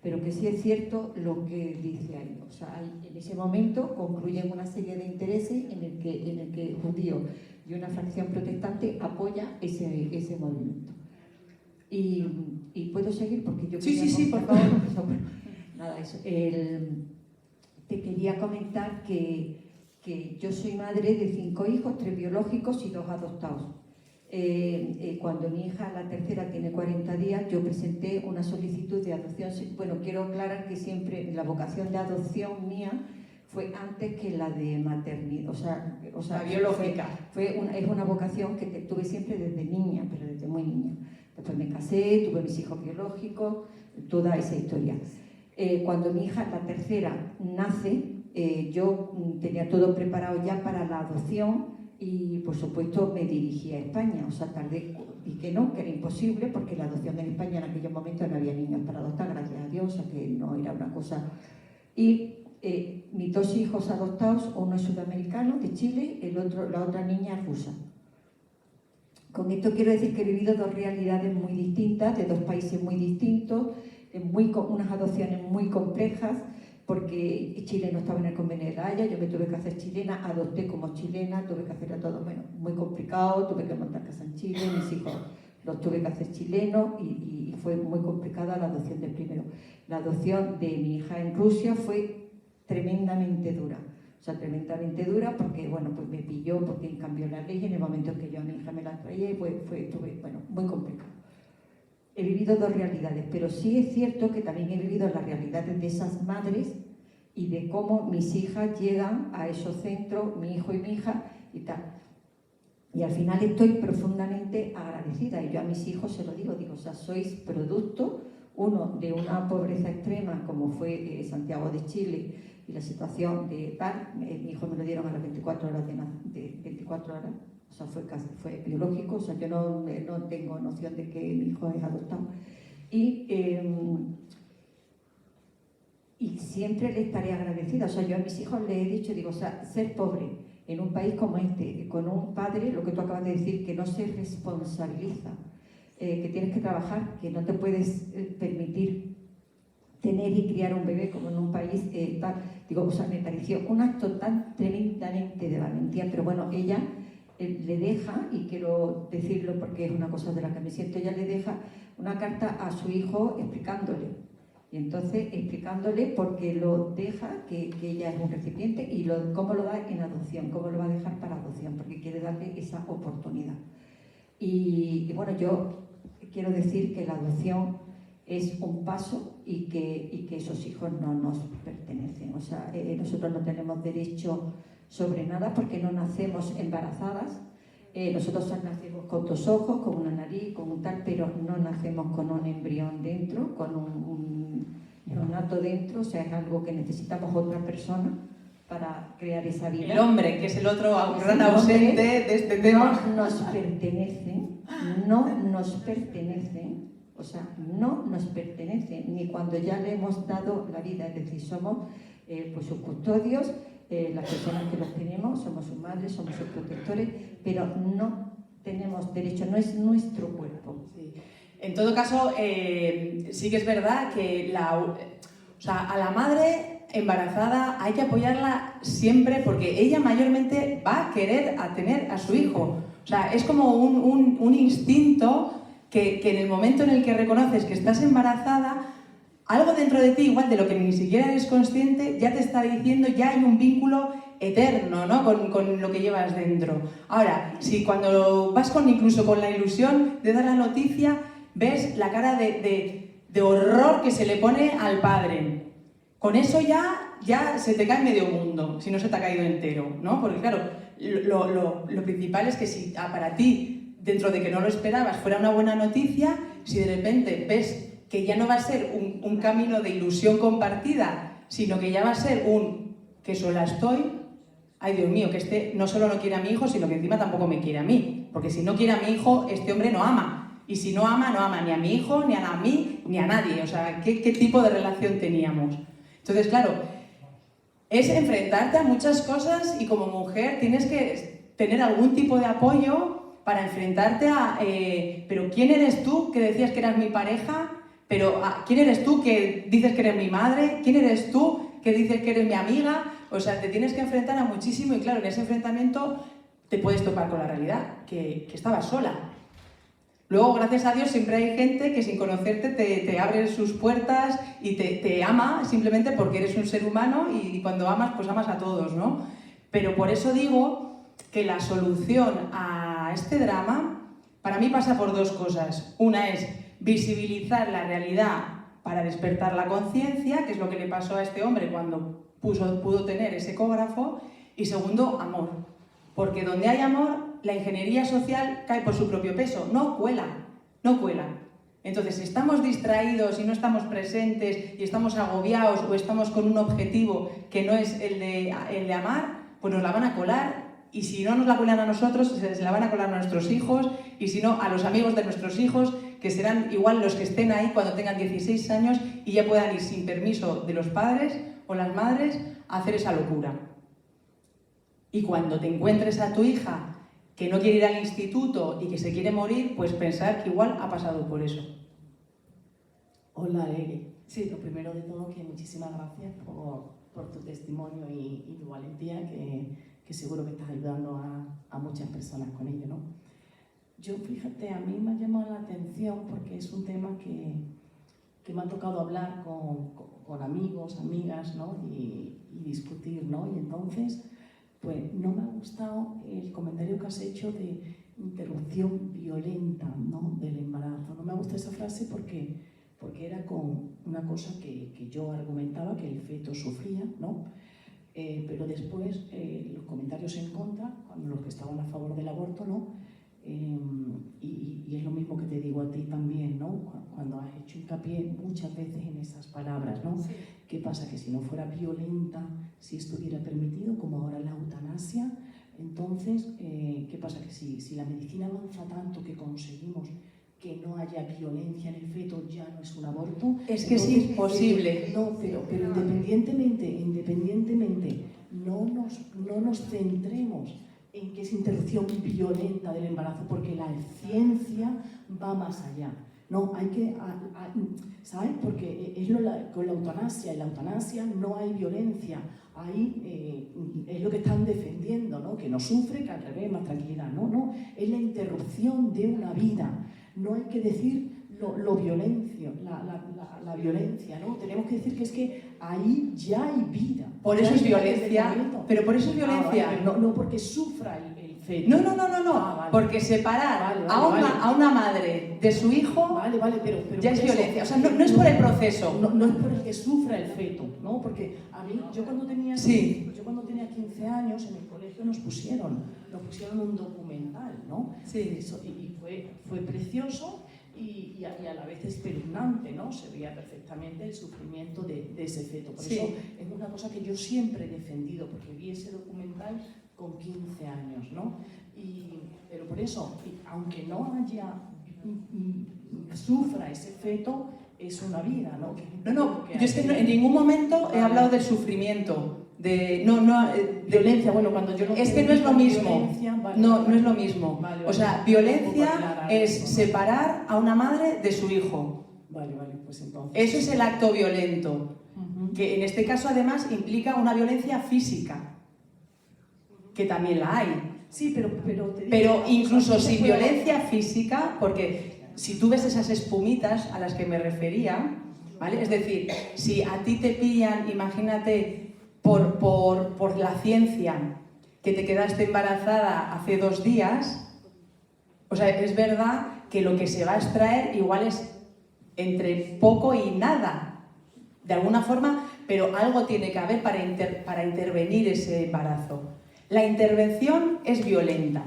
Pero que sí es cierto lo que dice ahí, o sea, en ese momento concluyen una serie de intereses en el que judíos y una fracción protestante apoya ese movimiento. Y puedo seguir porque yo Sí, por favor. Nada, eso. Te quería comentar que yo soy madre de 5 hijos, 3 biológicos y 2 adoptados. Cuando mi hija, la tercera, tiene 40 días, yo presenté una solicitud de adopción. Bueno, quiero aclarar que siempre la vocación de adopción mía fue antes que la de maternidad, o sea La biológica. Es una vocación que tuve siempre desde niña, pero desde muy niña. Después me casé, tuve mis hijos biológicos, toda esa historia. Cuando mi hija, la tercera, nace, yo tenía todo preparado ya para la adopción y, por supuesto, me dirigí a España. O sea, tardé, y que era imposible, porque la adopción en España en aquellos momentos no había niños para adoptar, gracias a Dios, o sea, que no era una cosa... Y mis 2 hijos adoptados, uno es sudamericano, de Chile, la otra niña es rusa. Con esto quiero decir que he vivido 2 realidades muy distintas, de 2 países muy distintos, unas adopciones muy complejas, porque Chile no estaba en el convenio de La Haya, yo me tuve que hacer chilena, adopté como chilena, tuve que hacer todo, bueno, muy complicado, tuve que montar casa en Chile, mis hijos los tuve que hacer chilenos y fue muy complicada la adopción del primero. La adopción de mi hija en Rusia fue tremendamente dura. O sea, tremendamente dura porque, bueno, pues me pilló porque cambió la ley en el momento en que yo a mi hija me la traía y estuve, bueno, muy complicado. He vivido 2 realidades, pero sí es cierto que también he vivido las realidades de esas madres y de cómo mis hijas llegan a esos centros, mi hijo y mi hija y tal. Y al final estoy profundamente agradecida y yo a mis hijos se lo digo, o sea, sois producto, uno, de una pobreza extrema como fue Santiago de Chile y la situación de tal, mi hijo me lo dieron a las 24 horas de 24 horas, o sea, fue biológico, o sea, yo no tengo noción de que mi hijo es adoptado. Y siempre le estaré agradecida, o sea, yo a mis hijos les he dicho, o sea, ser pobre en un país como este, con un padre, lo que tú acabas de decir, que no se responsabiliza, que tienes que trabajar, que no te puedes permitir tener y criar un bebé como en un país tal. O sea, me pareció un acto tan tremendamente de valentía, pero bueno, ella le deja, y quiero decirlo porque es una cosa de la que me siento, ella le deja una carta a su hijo explicándole. Y entonces explicándole por qué lo deja, que ella es un recipiente, y cómo lo da en adopción, cómo lo va a dejar para adopción, porque quiere darle esa oportunidad. Y bueno, yo quiero decir que la adopción es un paso y que esos hijos no nos pertenecen. O sea, nosotros no tenemos derecho sobre nada porque no nacemos embarazadas. Nosotros nacemos con 2 ojos, con una nariz, con un tal, pero no nacemos con un embrión dentro, con un neonato dentro, o sea, es algo que necesitamos otra persona para crear esa vida. El hombre, que es el otro gran ausente de este tema. No nos pertenecen, o sea, no nos pertenecen, ni cuando ya le hemos dado la vida, es decir, somos pues sus custodios, las personas que los tenemos, somos sus madres, somos sus protectores, pero no tenemos derecho, no es nuestro cuerpo. Sí. En todo caso, sí que es verdad que a la madre embarazada hay que apoyarla siempre porque ella mayormente va a querer tener a su hijo. O sea, es como un instinto que en el momento en el que reconoces que estás embarazada, algo dentro de ti, igual de lo que ni siquiera eres consciente, ya te está diciendo, ya hay un vínculo eterno, ¿no? Con lo que llevas dentro. Ahora, si cuando vas incluso con la ilusión de dar la noticia, ves la cara de horror que se le pone al padre, con eso ya se te cae medio mundo, si no se te ha caído entero, ¿no? Porque claro, lo principal es que si para ti, dentro de que no lo esperabas, fuera una buena noticia, si de repente ves que ya no va a ser un camino de ilusión compartida, sino que ya va a ser que sola estoy, ay Dios mío, que este no solo no quiere a mi hijo, sino que encima tampoco me quiere a mí, porque si no quiere a mi hijo, este hombre no ama, y si no ama, no ama ni a mi hijo, ni a mí, ni a nadie, o sea, ¿qué tipo de relación teníamos? Entonces, claro, es enfrentarte a muchas cosas y como mujer tienes que tener algún tipo de apoyo para enfrentarte pero ¿quién eres tú que decías que eras mi pareja? Pero ¿quién eres tú que dices que eres mi madre? ¿Quién eres tú que dices que eres mi amiga? O sea, te tienes que enfrentar a muchísimo y claro, en ese enfrentamiento te puedes topar con la realidad, que estabas sola. Luego, gracias a Dios, siempre hay gente que sin conocerte te abre sus puertas y te ama simplemente porque eres un ser humano y cuando amas, pues amas a todos, ¿no? Pero por eso digo que la solución a este drama para mí pasa por dos cosas. Una es visibilizar la realidad para despertar la conciencia, que es lo que le pasó a este hombre cuando pudo tener ese ecógrafo. Y segundo, amor. Porque donde hay amor, la ingeniería social cae por su propio peso, no cuela. Entonces, si estamos distraídos y no estamos presentes y estamos agobiados o estamos con un objetivo que no es el de amar, pues nos la van a colar. Y si no nos la cuelan a nosotros, se la van a colar a nuestros hijos, y si no, a los amigos de nuestros hijos, que serán igual los que estén ahí cuando tengan 16 años y ya puedan ir sin permiso de los padres o las madres a hacer esa locura. Y cuando te encuentres a tu hija que no quiere ir al instituto y que se quiere morir, pues pensar que igual ha pasado por eso. Hola, Eri. Sí, lo primero de todo, que muchísimas gracias por tu testimonio y tu valentía, que seguro que estás ayudando a muchas personas con ello, ¿no? Yo, fíjate, a mí me ha llamado la atención porque es un tema que me ha tocado hablar con amigos, amigas, ¿no? Y discutir, ¿no? Y entonces, pues no me ha gustado el comentario que has hecho de interrupción violenta, ¿no? Del embarazo. No me gusta esa frase porque era con una cosa que yo argumentaba, que el feto sufría, ¿no? Pero después los comentarios en contra, cuando los que estaban a favor del aborto, ¿no? Y es lo mismo que te digo a ti también, ¿no? Cuando has hecho hincapié muchas veces en esas palabras, ¿no? Sí. ¿Qué pasa? Que si no fuera violenta, si estuviera permitido, como ahora la eutanasia, entonces, ¿qué pasa? Que si la medicina avanza tanto que conseguimos que no haya violencia en el feto, ya no es un aborto. Es que entonces, es imposible. No, pero independientemente, no nos centremos en que es interrupción violenta del embarazo, porque la ciencia va más allá. No, hay que, ¿sabes? Porque con la eutanasia, en la eutanasia no hay violencia, ahí es lo que están defendiendo, ¿no? Que no sufre, que al revés, más tranquilidad. No, es la interrupción de una vida. No hay que decir la violencia, ¿no? Tenemos que decir que es que ahí ya hay vida. Por eso es violencia, pero por eso es violencia. Vale, no porque sufra el feto. No, vale. Porque separar a una madre de su hijo pero ya es violencia. O sea, no es por el proceso. No es por el que sufra el feto, ¿no? Porque a mí, yo cuando tenía 15 años, en el colegio nos pusieron un documental, ¿no? Sí. Eso, y fue precioso y a la vez espeluznante, ¿no? Se veía perfectamente el sufrimiento de ese feto. Por eso es una cosa que yo siempre he defendido, porque vi ese documental con 15 años, ¿no? Pero por eso, aunque no sufra ese feto, es una vida, ¿no? Yo es que en ningún momento he hablado del sufrimiento. Violencia, bueno, cuando yo no... Es que no es lo mismo. No es lo mismo. O sea, violencia es separar a una madre de su hijo. Vale, pues entonces... Eso es el acto violento, que en este caso además implica una violencia física, que también la hay. Sí, pero incluso sin violencia física, porque si tú ves esas espumitas a las que me refería, ¿vale? Es decir, si a ti te pillan, imagínate, por la ciencia, que te quedaste embarazada hace 2 días, o sea, es verdad que lo que se va a extraer igual es entre poco y nada, de alguna forma, pero algo tiene que haber para intervenir ese embarazo. La intervención es violenta.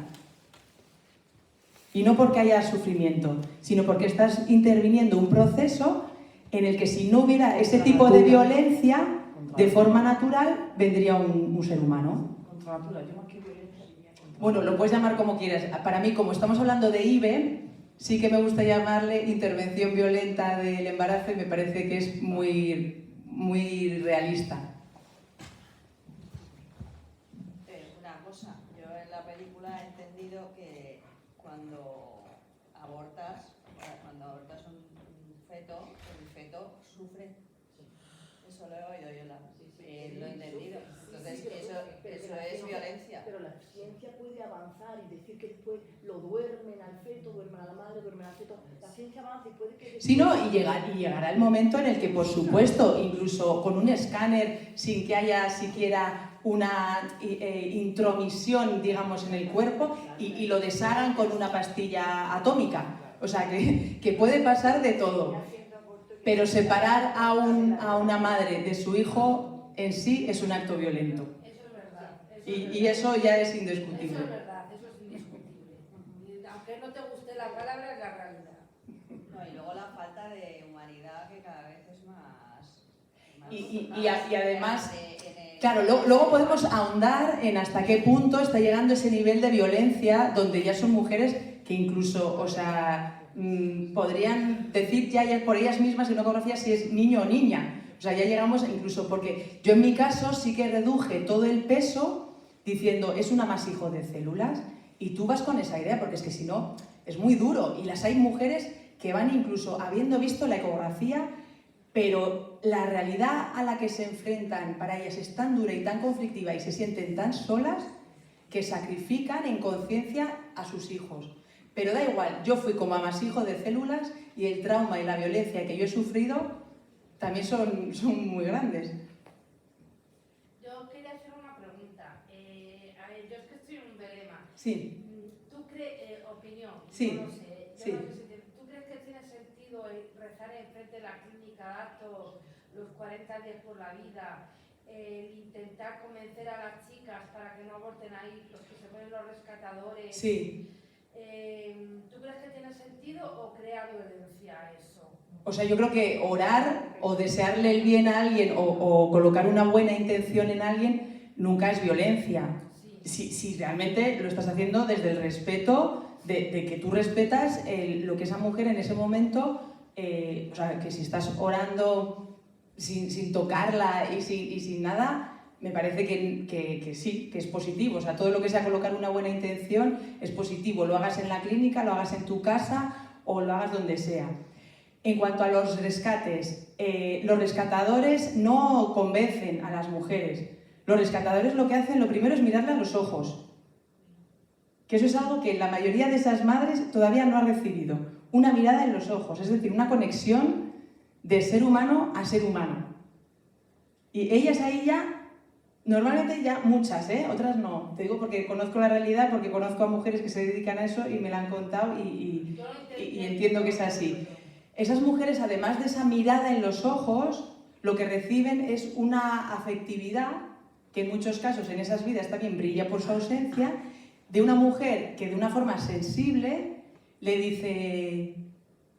Y no porque haya sufrimiento, sino porque estás interviniendo un proceso en el que si no hubiera ese tipo de violencia, de forma natural, vendría un ser humano. Contra natura, yo más que violencia diría contra Bueno, lo puedes llamar como quieras. Para mí, como estamos hablando de IVE, sí que me gusta llamarle intervención violenta del embarazo y me parece que es muy realista. Una cosa, yo en la película he entendido que cuando abortas un feto, el feto sufre. Eso lo he oído yo, lo he entendido. Entonces eso es violencia. Pero la ciencia puede avanzar y decir que después lo duermen al feto, duermen a la madre, duermen al feto. La ciencia avanza y puede que... Sí, no, y llegará el momento en el que, por supuesto, incluso con un escáner, sin que haya siquiera una intromisión, digamos, en el cuerpo, y lo deshagan con una pastilla atómica. O sea, que puede pasar de todo. Pero separar a una madre de su hijo en sí es un acto violento. Eso es verdad. Y eso ya es indiscutible. Eso es verdad, eso es indiscutible. Y aunque no te guste la palabra, es la realidad. No, y luego la falta de humanidad que cada vez es más Y además, claro, luego podemos ahondar en hasta qué punto está llegando ese nivel de violencia donde ya son mujeres que incluso, o sea, podrían decir ya por ellas mismas en una ecografía si es niño o niña. O sea, ya llegamos incluso, porque yo en mi caso sí que reduje todo el peso diciendo es un amasijo de células y tú vas con esa idea, porque es que si no es muy duro. Y las hay mujeres que van incluso habiendo visto la ecografía, pero la realidad a la que se enfrentan para ellas es tan dura y tan conflictiva y se sienten tan solas que sacrifican en conciencia a sus hijos. Pero da igual, yo fui como amasijo de células y el trauma y la violencia que yo he sufrido también son muy grandes. Yo quería hacer una pregunta. A ver, yo es que estoy en un dilema. Sí. ¿Tú crees, opinión? Sí. No lo sé. Sí. No sé si ¿tú crees que tiene sentido rezar enfrente de la clínica datos los 40 días por la vida? Intentar convencer a las chicas para que no aborten ahí, los que se ponen los rescatadores. Sí. ¿Tú crees que tiene sentido o crea violencia eso? O sea, yo creo que orar o desearle el bien a alguien o colocar una buena intención en alguien nunca es violencia. Si realmente lo estás haciendo desde el respeto de que tú respetas lo que esa mujer en ese momento, o sea, que si estás orando sin tocarla y sin nada, me parece que sí, que es positivo. O sea, todo lo que sea colocar una buena intención es positivo. Lo hagas en la clínica, lo hagas en tu casa o lo hagas donde sea. En cuanto a los rescates, los rescatadores no convencen a las mujeres. Los rescatadores lo que hacen, lo primero es mirarle a los ojos. Que eso es algo que la mayoría de esas madres todavía no ha recibido. Una mirada en los ojos, es decir, una conexión de ser humano a ser humano. Y ellas ahí ya, normalmente ya muchas, otras no. Te digo porque conozco la realidad, porque conozco a mujeres que se dedican a eso y me la han contado y entiendo que es así. Esas mujeres, además de esa mirada en los ojos, lo que reciben es una afectividad que en muchos casos en esas vidas también brilla por su ausencia, de una mujer que de una forma sensible le dice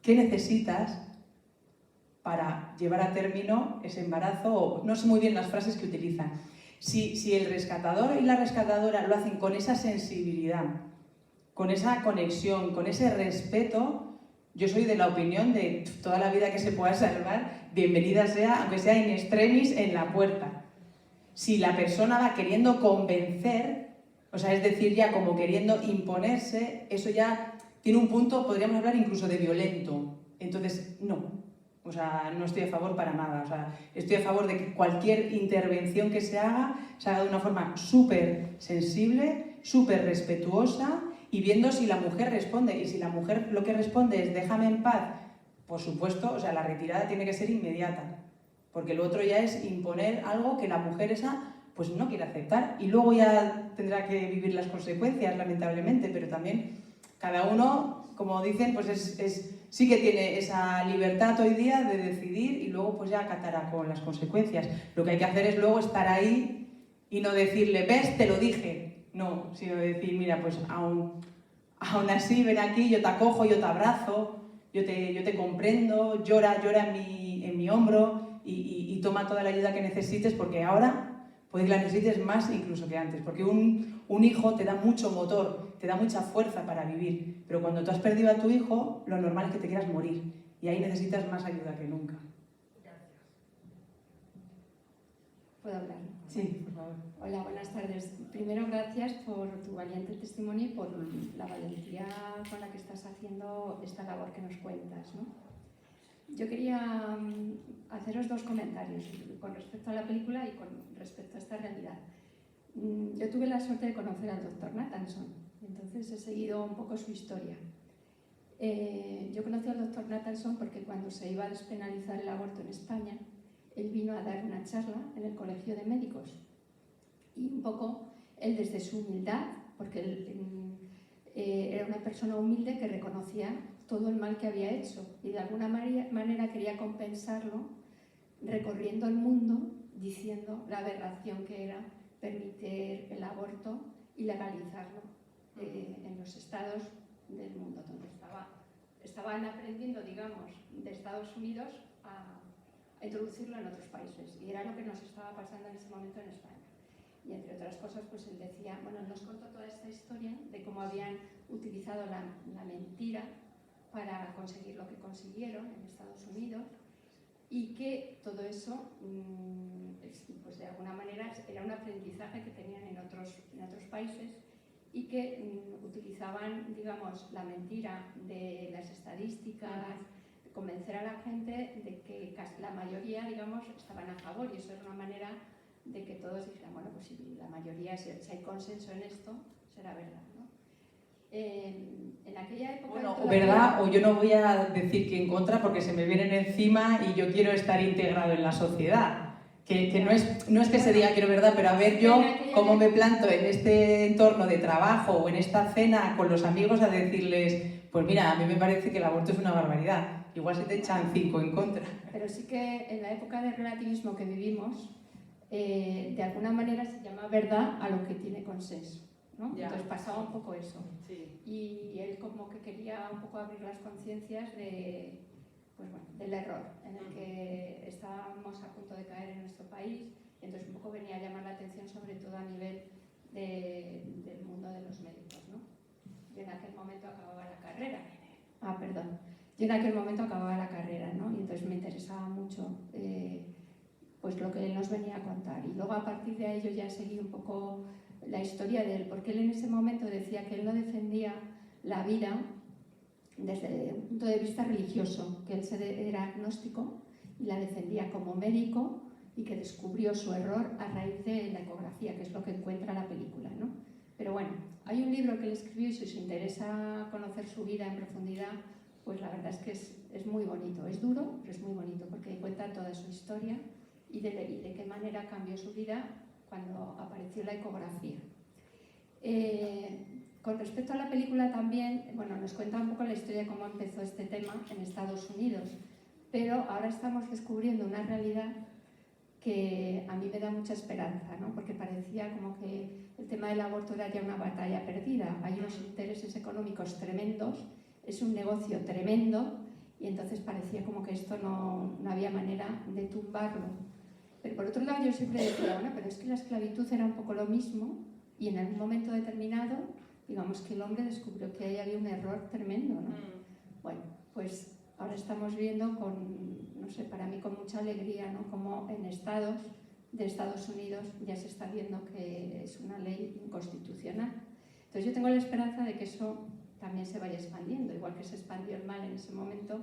¿qué necesitas para llevar a término ese embarazo? O no sé muy bien las frases que utilizan. Si el rescatador y la rescatadora lo hacen con esa sensibilidad, con esa conexión, con ese respeto, yo soy de la opinión de toda la vida que se pueda salvar, bienvenida sea, aunque sea in extremis, en la puerta. Si la persona va queriendo convencer, o sea, es decir, ya como queriendo imponerse, eso ya tiene un punto, podríamos hablar incluso de violento. Entonces, no. O sea, no estoy a favor para nada. O sea, estoy a favor de que cualquier intervención que se haga de una forma súper sensible, súper respetuosa, y viendo si la mujer responde. Y si la mujer lo que responde es déjame en paz, por supuesto, o sea, la retirada tiene que ser inmediata, porque lo otro ya es imponer algo que la mujer esa pues no quiere aceptar y luego ya tendrá que vivir las consecuencias, lamentablemente, pero también cada uno, como dicen, pues sí que tiene esa libertad hoy día de decidir y luego pues ya acatará con las consecuencias. Lo que hay que hacer es luego estar ahí y no decirle, ves, te lo dije, no, sino decir, mira, pues aún así ven aquí, yo te acojo, yo te abrazo, yo te comprendo, llora en mi hombro y toma toda la ayuda que necesites, porque ahora puede que la necesites más incluso que antes, porque un hijo te da mucho motor, te da mucha fuerza para vivir, pero cuando tú has perdido a tu hijo, lo normal es que te quieras morir, y ahí necesitas más ayuda que nunca. ¿Puedo hablar? Sí, por favor. Hola, buenas tardes. Primero, gracias por tu valiente testimonio y por la valentía con la que estás haciendo esta labor que nos cuentas, ¿no? Yo quería haceros dos comentarios con respecto a la película y con respecto a esta realidad. Yo tuve la suerte de conocer al Dr. Nathanson, entonces he seguido un poco su historia. Yo conocí al Dr. Nathanson porque cuando se iba a despenalizar el aborto en España, él vino a dar una charla en el Colegio de Médicos. Y un poco él desde su humildad, porque él era una persona humilde que reconocía todo el mal que había hecho y de alguna manera quería compensarlo recorriendo el mundo diciendo la aberración que era permitir el aborto y legalizarlo en los estados del mundo donde estaban aprendiendo, digamos, de Estados Unidos a introducirlo en otros países, y era lo que nos estaba pasando en ese momento en España. Y entre otras cosas, pues él decía, bueno, nos contó toda esta historia de cómo habían utilizado la mentira para conseguir lo que consiguieron en Estados Unidos, y que todo eso, pues de alguna manera era un aprendizaje que tenían en otros países, y que utilizaban, digamos, la mentira de las estadísticas, de convencer a la gente de que casi la mayoría, digamos, estaban a favor, y eso era una manera de que todos dijeran, bueno, pues si la mayoría, si hay consenso en esto, será verdad, ¿no? En aquella época... Bueno, verdad, o yo no voy a decir que en contra porque se me vienen encima y yo quiero estar integrado en la sociedad. Que no es que se diga quiero verdad, pero a ver yo cómo me planto en este entorno de trabajo o en esta cena con los amigos a decirles, pues mira, a mí me parece que el aborto es una barbaridad. Igual se te echan 5 en contra. Pero sí que en la época de relativismo que vivimos, de alguna manera se llama verdad a lo que tiene consenso, ¿no? Entonces pasaba un poco eso. Sí. Y él como que quería un poco abrir las conciencias pues bueno, del error en el que estábamos a punto de caer en nuestro país, y entonces un poco venía a llamar la atención sobre todo a nivel del mundo de los médicos, ¿no? Yo en aquel momento acababa la carrera. Yo en aquel momento acababa la carrera, ¿no? Y entonces me interesaba mucho pues lo que él nos venía a contar. Y luego a partir de ahí yo ya seguí un poco la historia de él, porque él en ese momento decía que él no defendía la vida desde un punto de vista religioso, que él era agnóstico y la defendía como médico, y que descubrió su error a raíz de la ecografía, que es lo que encuentra la película, ¿no? Pero bueno, hay un libro que él escribió, y si os interesa conocer su vida en profundidad, pues la verdad es que es muy bonito. Es duro, pero es muy bonito, porque cuenta toda su historia y de qué manera cambió su vida cuando apareció la ecografía. Con respecto a la película también, bueno, nos cuenta un poco la historia de cómo empezó este tema en Estados Unidos, pero ahora estamos descubriendo una realidad que a mí me da mucha esperanza, ¿no? Porque parecía como que el tema del aborto era ya una batalla perdida. Hay unos intereses económicos tremendos, es un negocio tremendo, y entonces parecía como que esto no había manera de tumbarlo. Pero por otro lado yo siempre decía, bueno, pero es que la esclavitud era un poco lo mismo, y en algún momento determinado, digamos que el hombre descubrió que ahí había un error tremendo, ¿no? Bueno, pues ahora estamos viendo no sé, para mí con mucha alegría, ¿no? Como en estados de Estados Unidos ya se está viendo que es una ley inconstitucional. Entonces yo tengo la esperanza de que eso también se vaya expandiendo, igual que se expandió el mal en ese momento,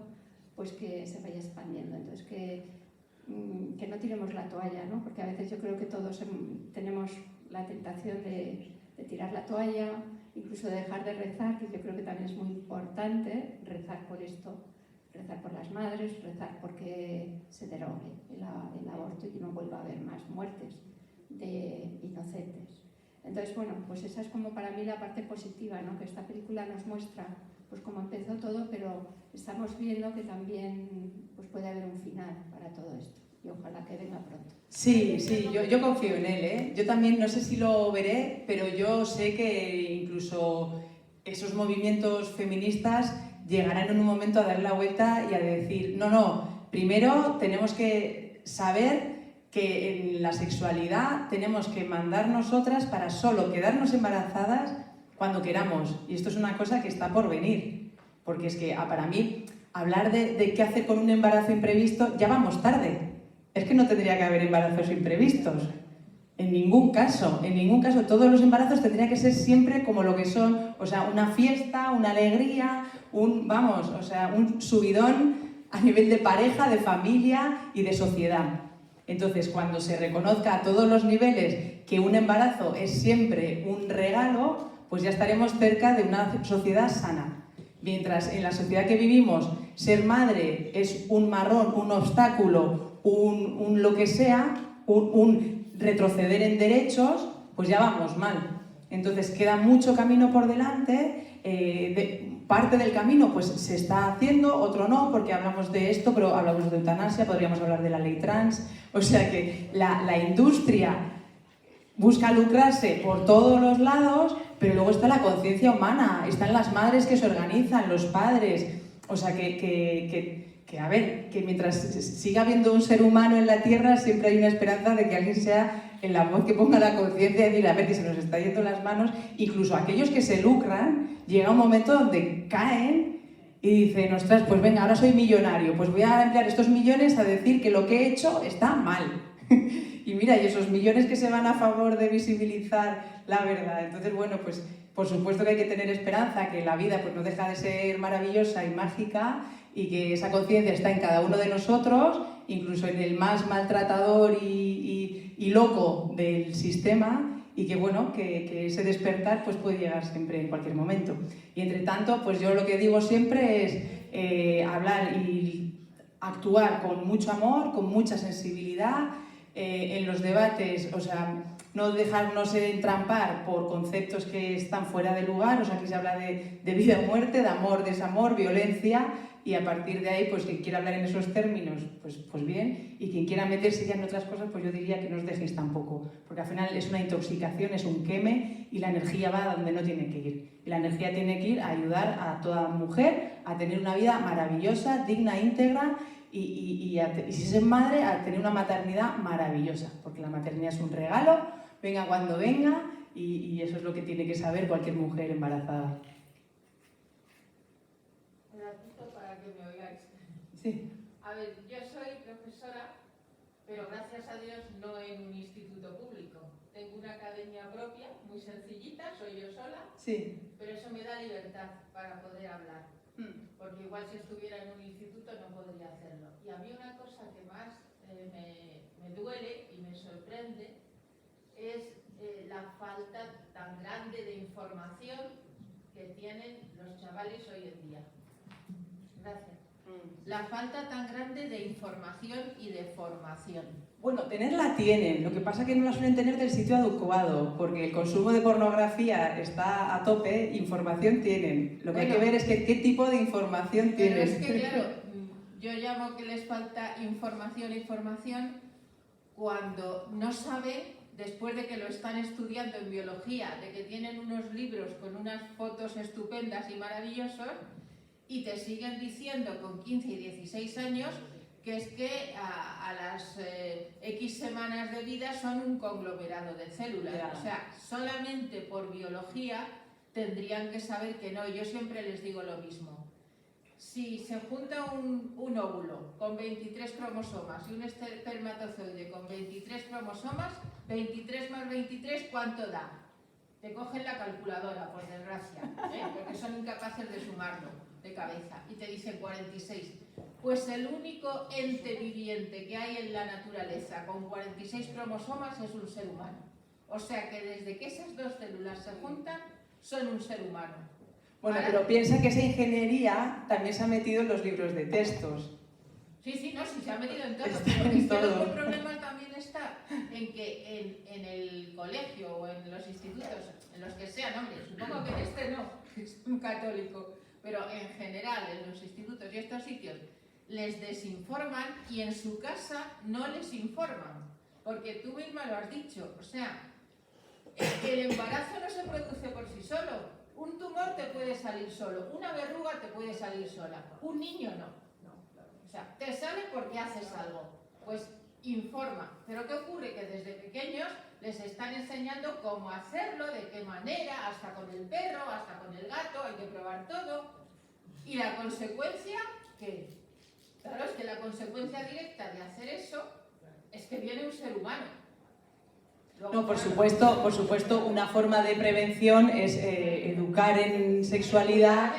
pues que se vaya expandiendo. Entonces que no tiremos la toalla, ¿no? Porque a veces yo creo que todos tenemos la tentación de tirar la toalla, incluso de dejar de rezar, que yo creo que también es muy importante rezar por esto, rezar por las madres, rezar porque se derogue el aborto y que no vuelva a haber más muertes de inocentes. Entonces, bueno, pues esa es como para mí la parte positiva, ¿no? Que esta película nos muestra pues cómo empezó todo, pero estamos viendo que también pues puede haber un final para todo esto y ojalá que venga pronto. Sí, yo confío en él, ¿eh? Yo también no sé si lo veré, pero yo sé que incluso esos movimientos feministas llegarán en un momento a dar la vuelta y a decir, no, primero tenemos que saber que en la sexualidad tenemos que mandar nosotras para solo quedarnos embarazadas cuando queramos. Y esto es una cosa que está por venir, porque es que para mí hablar de qué hacer con un embarazo imprevisto, ya vamos tarde. Es que no tendría que haber embarazos imprevistos. En ningún caso, todos los embarazos tendrían que ser siempre como lo que son, o sea, una fiesta, una alegría, un subidón a nivel de pareja, de familia y de sociedad. Entonces, cuando se reconozca a todos los niveles que un embarazo es siempre un regalo, pues ya estaremos cerca de una sociedad sana. Mientras en la sociedad que vivimos, ser madre es un marrón, un obstáculo, un lo que sea, un retroceder en derechos, pues ya vamos mal. Entonces queda mucho camino por delante, parte del camino pues se está haciendo, otro no, porque hablamos de esto, pero hablamos de eutanasia, podríamos hablar de la ley trans, o sea que la industria busca lucrarse por todos los lados, pero luego está la conciencia humana, están las madres que se organizan, los padres, o sea que mientras siga habiendo un ser humano en la Tierra siempre hay una esperanza de que alguien sea en la voz que ponga la conciencia y decir, a ver, que se nos está yendo las manos, incluso aquellos que se lucran, llega un momento donde caen y dicen, ostras, pues venga, ahora soy millonario, pues voy a emplear estos millones a decir que lo que he hecho está mal. Y mira, y esos millones que se van a favor de visibilizar la verdad. Entonces, bueno, pues por supuesto que hay que tener esperanza, que la vida pues no deja de ser maravillosa y mágica y que esa conciencia está en cada uno de nosotros, incluso en el más maltratador y loco del sistema, y que bueno, que ese despertar pues puede llegar siempre en cualquier momento. Y entre tanto, pues yo lo que digo siempre es hablar y actuar con mucho amor, con mucha sensibilidad, en los debates, o sea, no dejarnos entrampar por conceptos que están fuera de lugar, o sea, aquí se habla de vida o muerte, de amor, desamor, violencia, y a partir de ahí, pues quien quiera hablar en esos términos, pues bien, y quien quiera meterse ya en otras cosas, pues yo diría que no os dejéis tampoco, porque al final es una intoxicación, es un queme, y la energía va a donde no tiene que ir. Y la energía tiene que ir a ayudar a toda mujer a tener una vida maravillosa, digna, íntegra, y si es madre, a tener una maternidad maravillosa, porque la maternidad es un regalo, venga cuando venga, y eso es lo que tiene que saber cualquier mujer embarazada. Para que me oigáis. Sí. A ver, yo soy profesora, pero gracias a Dios no en un instituto público. Tengo una academia propia, muy sencillita, soy yo sola, sí. Pero eso me da libertad para poder hablar. Porque igual si estuviera en un instituto no podría hacerlo. Y a mí una cosa que más me duele y me sorprende es la falta tan grande de información que tienen los chavales hoy en día. Gracias. La falta tan grande de información y de formación. Bueno, tenerla tienen, lo que pasa es que no la suelen tener del sitio adecuado, porque el consumo de pornografía está a tope, información tienen. Lo que hay que ver es qué tipo de información tienen. Pero es que claro, yo llamo que les falta información cuando no saben, después de que lo están estudiando en biología, de que tienen unos libros con unas fotos estupendas y maravillosos, y te siguen diciendo con 15 y 16 años que es que a las X semanas de vida son un conglomerado de células. O sea, solamente por biología tendrían que saber que no. Yo siempre les digo lo mismo. Si se junta un óvulo con 23 cromosomas y un espermatozoide con 23 cromosomas, 23 más 23, ¿cuánto da? Te cogen la calculadora, por desgracia, porque son incapaces de sumarlo de cabeza, y te dicen 46. Pues el único ente viviente que hay en la naturaleza con 46 cromosomas es un ser humano. O sea que desde que esas dos células se juntan, son un ser humano. Bueno, pero piensa que esa ingeniería también se ha metido en los libros de textos. Sí, no, sí se ha metido en todo. Está Pero en es que todo. el problema también está en que en el colegio o en los institutos, en los que sean, hombre, supongo que en este no, que es un católico, pero en general en los institutos y estos sitios les desinforman y en su casa no les informan. Porque tú misma lo has dicho, o sea, el embarazo no se produce por sí solo. Un tumor te puede salir solo, una verruga te puede salir sola, un niño no. O sea, te sale porque haces algo. Pues informa. Pero ¿qué ocurre? Que desde pequeños les están enseñando cómo hacerlo, de qué manera, hasta con el perro, hasta con el gato, hay que probar todo. Y la consecuencia, ¿qué? Claro, es que la consecuencia directa de hacer eso es que viene un ser humano. Luego, No, por supuesto, una forma de prevención es educar en sexualidad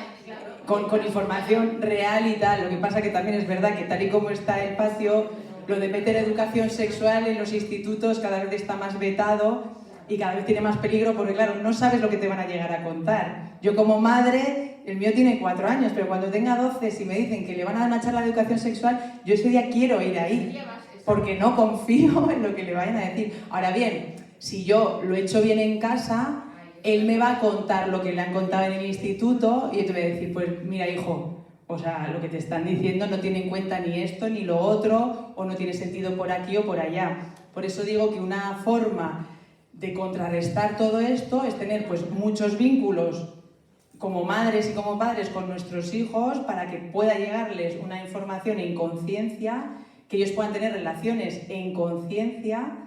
con información real y tal. Lo que pasa que también es verdad que tal y como está el patio, lo de meter educación sexual en los institutos cada vez está más vetado y cada vez tiene más peligro porque, claro, no sabes lo que te van a llegar a contar. Yo como madre, el mío tiene 4 años, pero cuando tenga 12, si me dicen que le van a manchar la educación sexual, yo ese día quiero ir ahí, porque no confío en lo que le vayan a decir. Ahora bien, si yo lo he hecho bien en casa, él me va a contar lo que le han contado en el instituto y yo te voy a decir, pues mira, hijo, o sea, lo que te están diciendo no tiene en cuenta ni esto ni lo otro, o no tiene sentido por aquí o por allá. Por eso digo que una forma de contrarrestar todo esto es tener pues muchos vínculos como madres y como padres con nuestros hijos para que pueda llegarles una información en conciencia, que ellos puedan tener relaciones en conciencia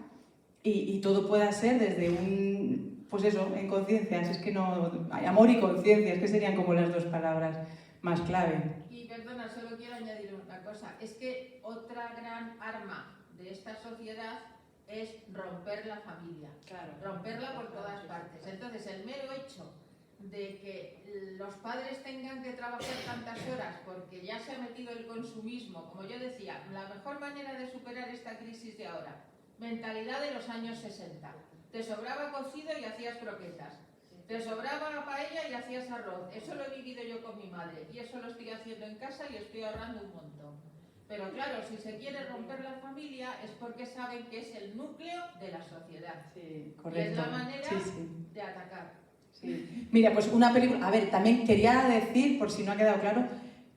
y todo pueda ser desde un, pues eso, en conciencia. Es que no, hay amor y conciencia, es que serían como las 2 palabras más clave. Y perdona, solo quiero añadir una cosa, es que otra gran arma de esta sociedad es romper la familia, claro, romperla por todas partes. Entonces, el mero hecho de que los padres tengan que trabajar tantas horas porque ya se ha metido el consumismo, como yo decía, la mejor manera de superar esta crisis de ahora, mentalidad de los años 60. Te sobraba cocido y hacías croquetas. Te sobraba paella y hacías arroz. Eso lo he vivido yo con mi madre y eso lo estoy haciendo en casa y estoy ahorrando un montón. Pero claro, si se quiere romper la familia es porque saben que es el núcleo de la sociedad. Sí, y correcto. es la manera Sí. de atacar. Sí. Mira, pues una película... A ver, también quería decir, por si no ha quedado claro,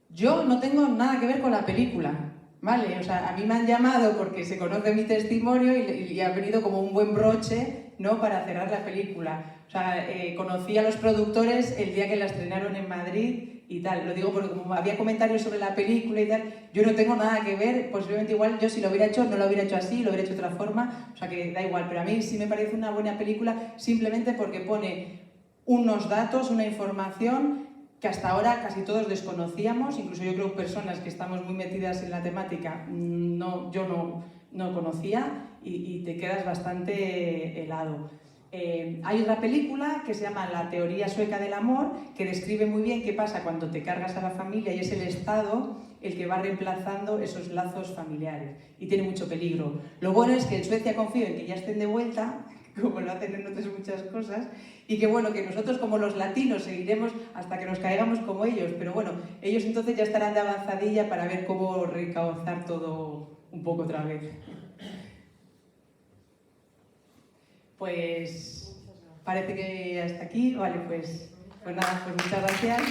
yo no tengo nada que ver con la película. Vale, o sea, a mí me han llamado porque se conoce mi testimonio y ha venido como un buen broche, ¿no?, para cerrar la película. O sea, conocí a los productores el día que la estrenaron en Madrid y tal. Lo digo porque como había comentarios sobre la película y tal, yo no tengo nada que ver, posiblemente igual yo si lo hubiera hecho, no lo hubiera hecho así, lo hubiera hecho de otra forma, o sea que da igual. Pero a mí sí me parece una buena película simplemente porque pone unos datos, una información que hasta ahora casi todos desconocíamos, incluso yo creo personas que estamos muy metidas en la temática, yo no conocía y te quedas bastante helado. Hay otra película que se llama La teoría sueca del amor, que describe muy bien qué pasa cuando te cargas a la familia y es el Estado el que va reemplazando esos lazos familiares y tiene mucho peligro. Lo bueno es que en Suecia confío en que ya estén de vuelta, como lo hacen en otras muchas cosas, y que bueno, que nosotros como los latinos seguiremos hasta que nos caigamos como ellos, pero bueno, ellos entonces ya estarán de avanzadilla para ver cómo recauzar todo un poco otra vez. Pues parece que hasta aquí, vale, pues nada, pues muchas gracias.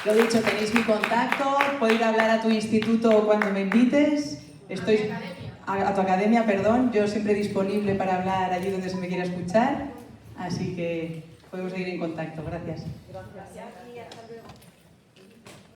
Lo dicho, tenéis mi contacto, puedo ir a hablar a tu instituto cuando me invites. Estoy a tu academia, perdón, yo siempre disponible para hablar allí donde se me quiera escuchar, así que podemos seguir en contacto. Gracias. Gracias y hasta luego.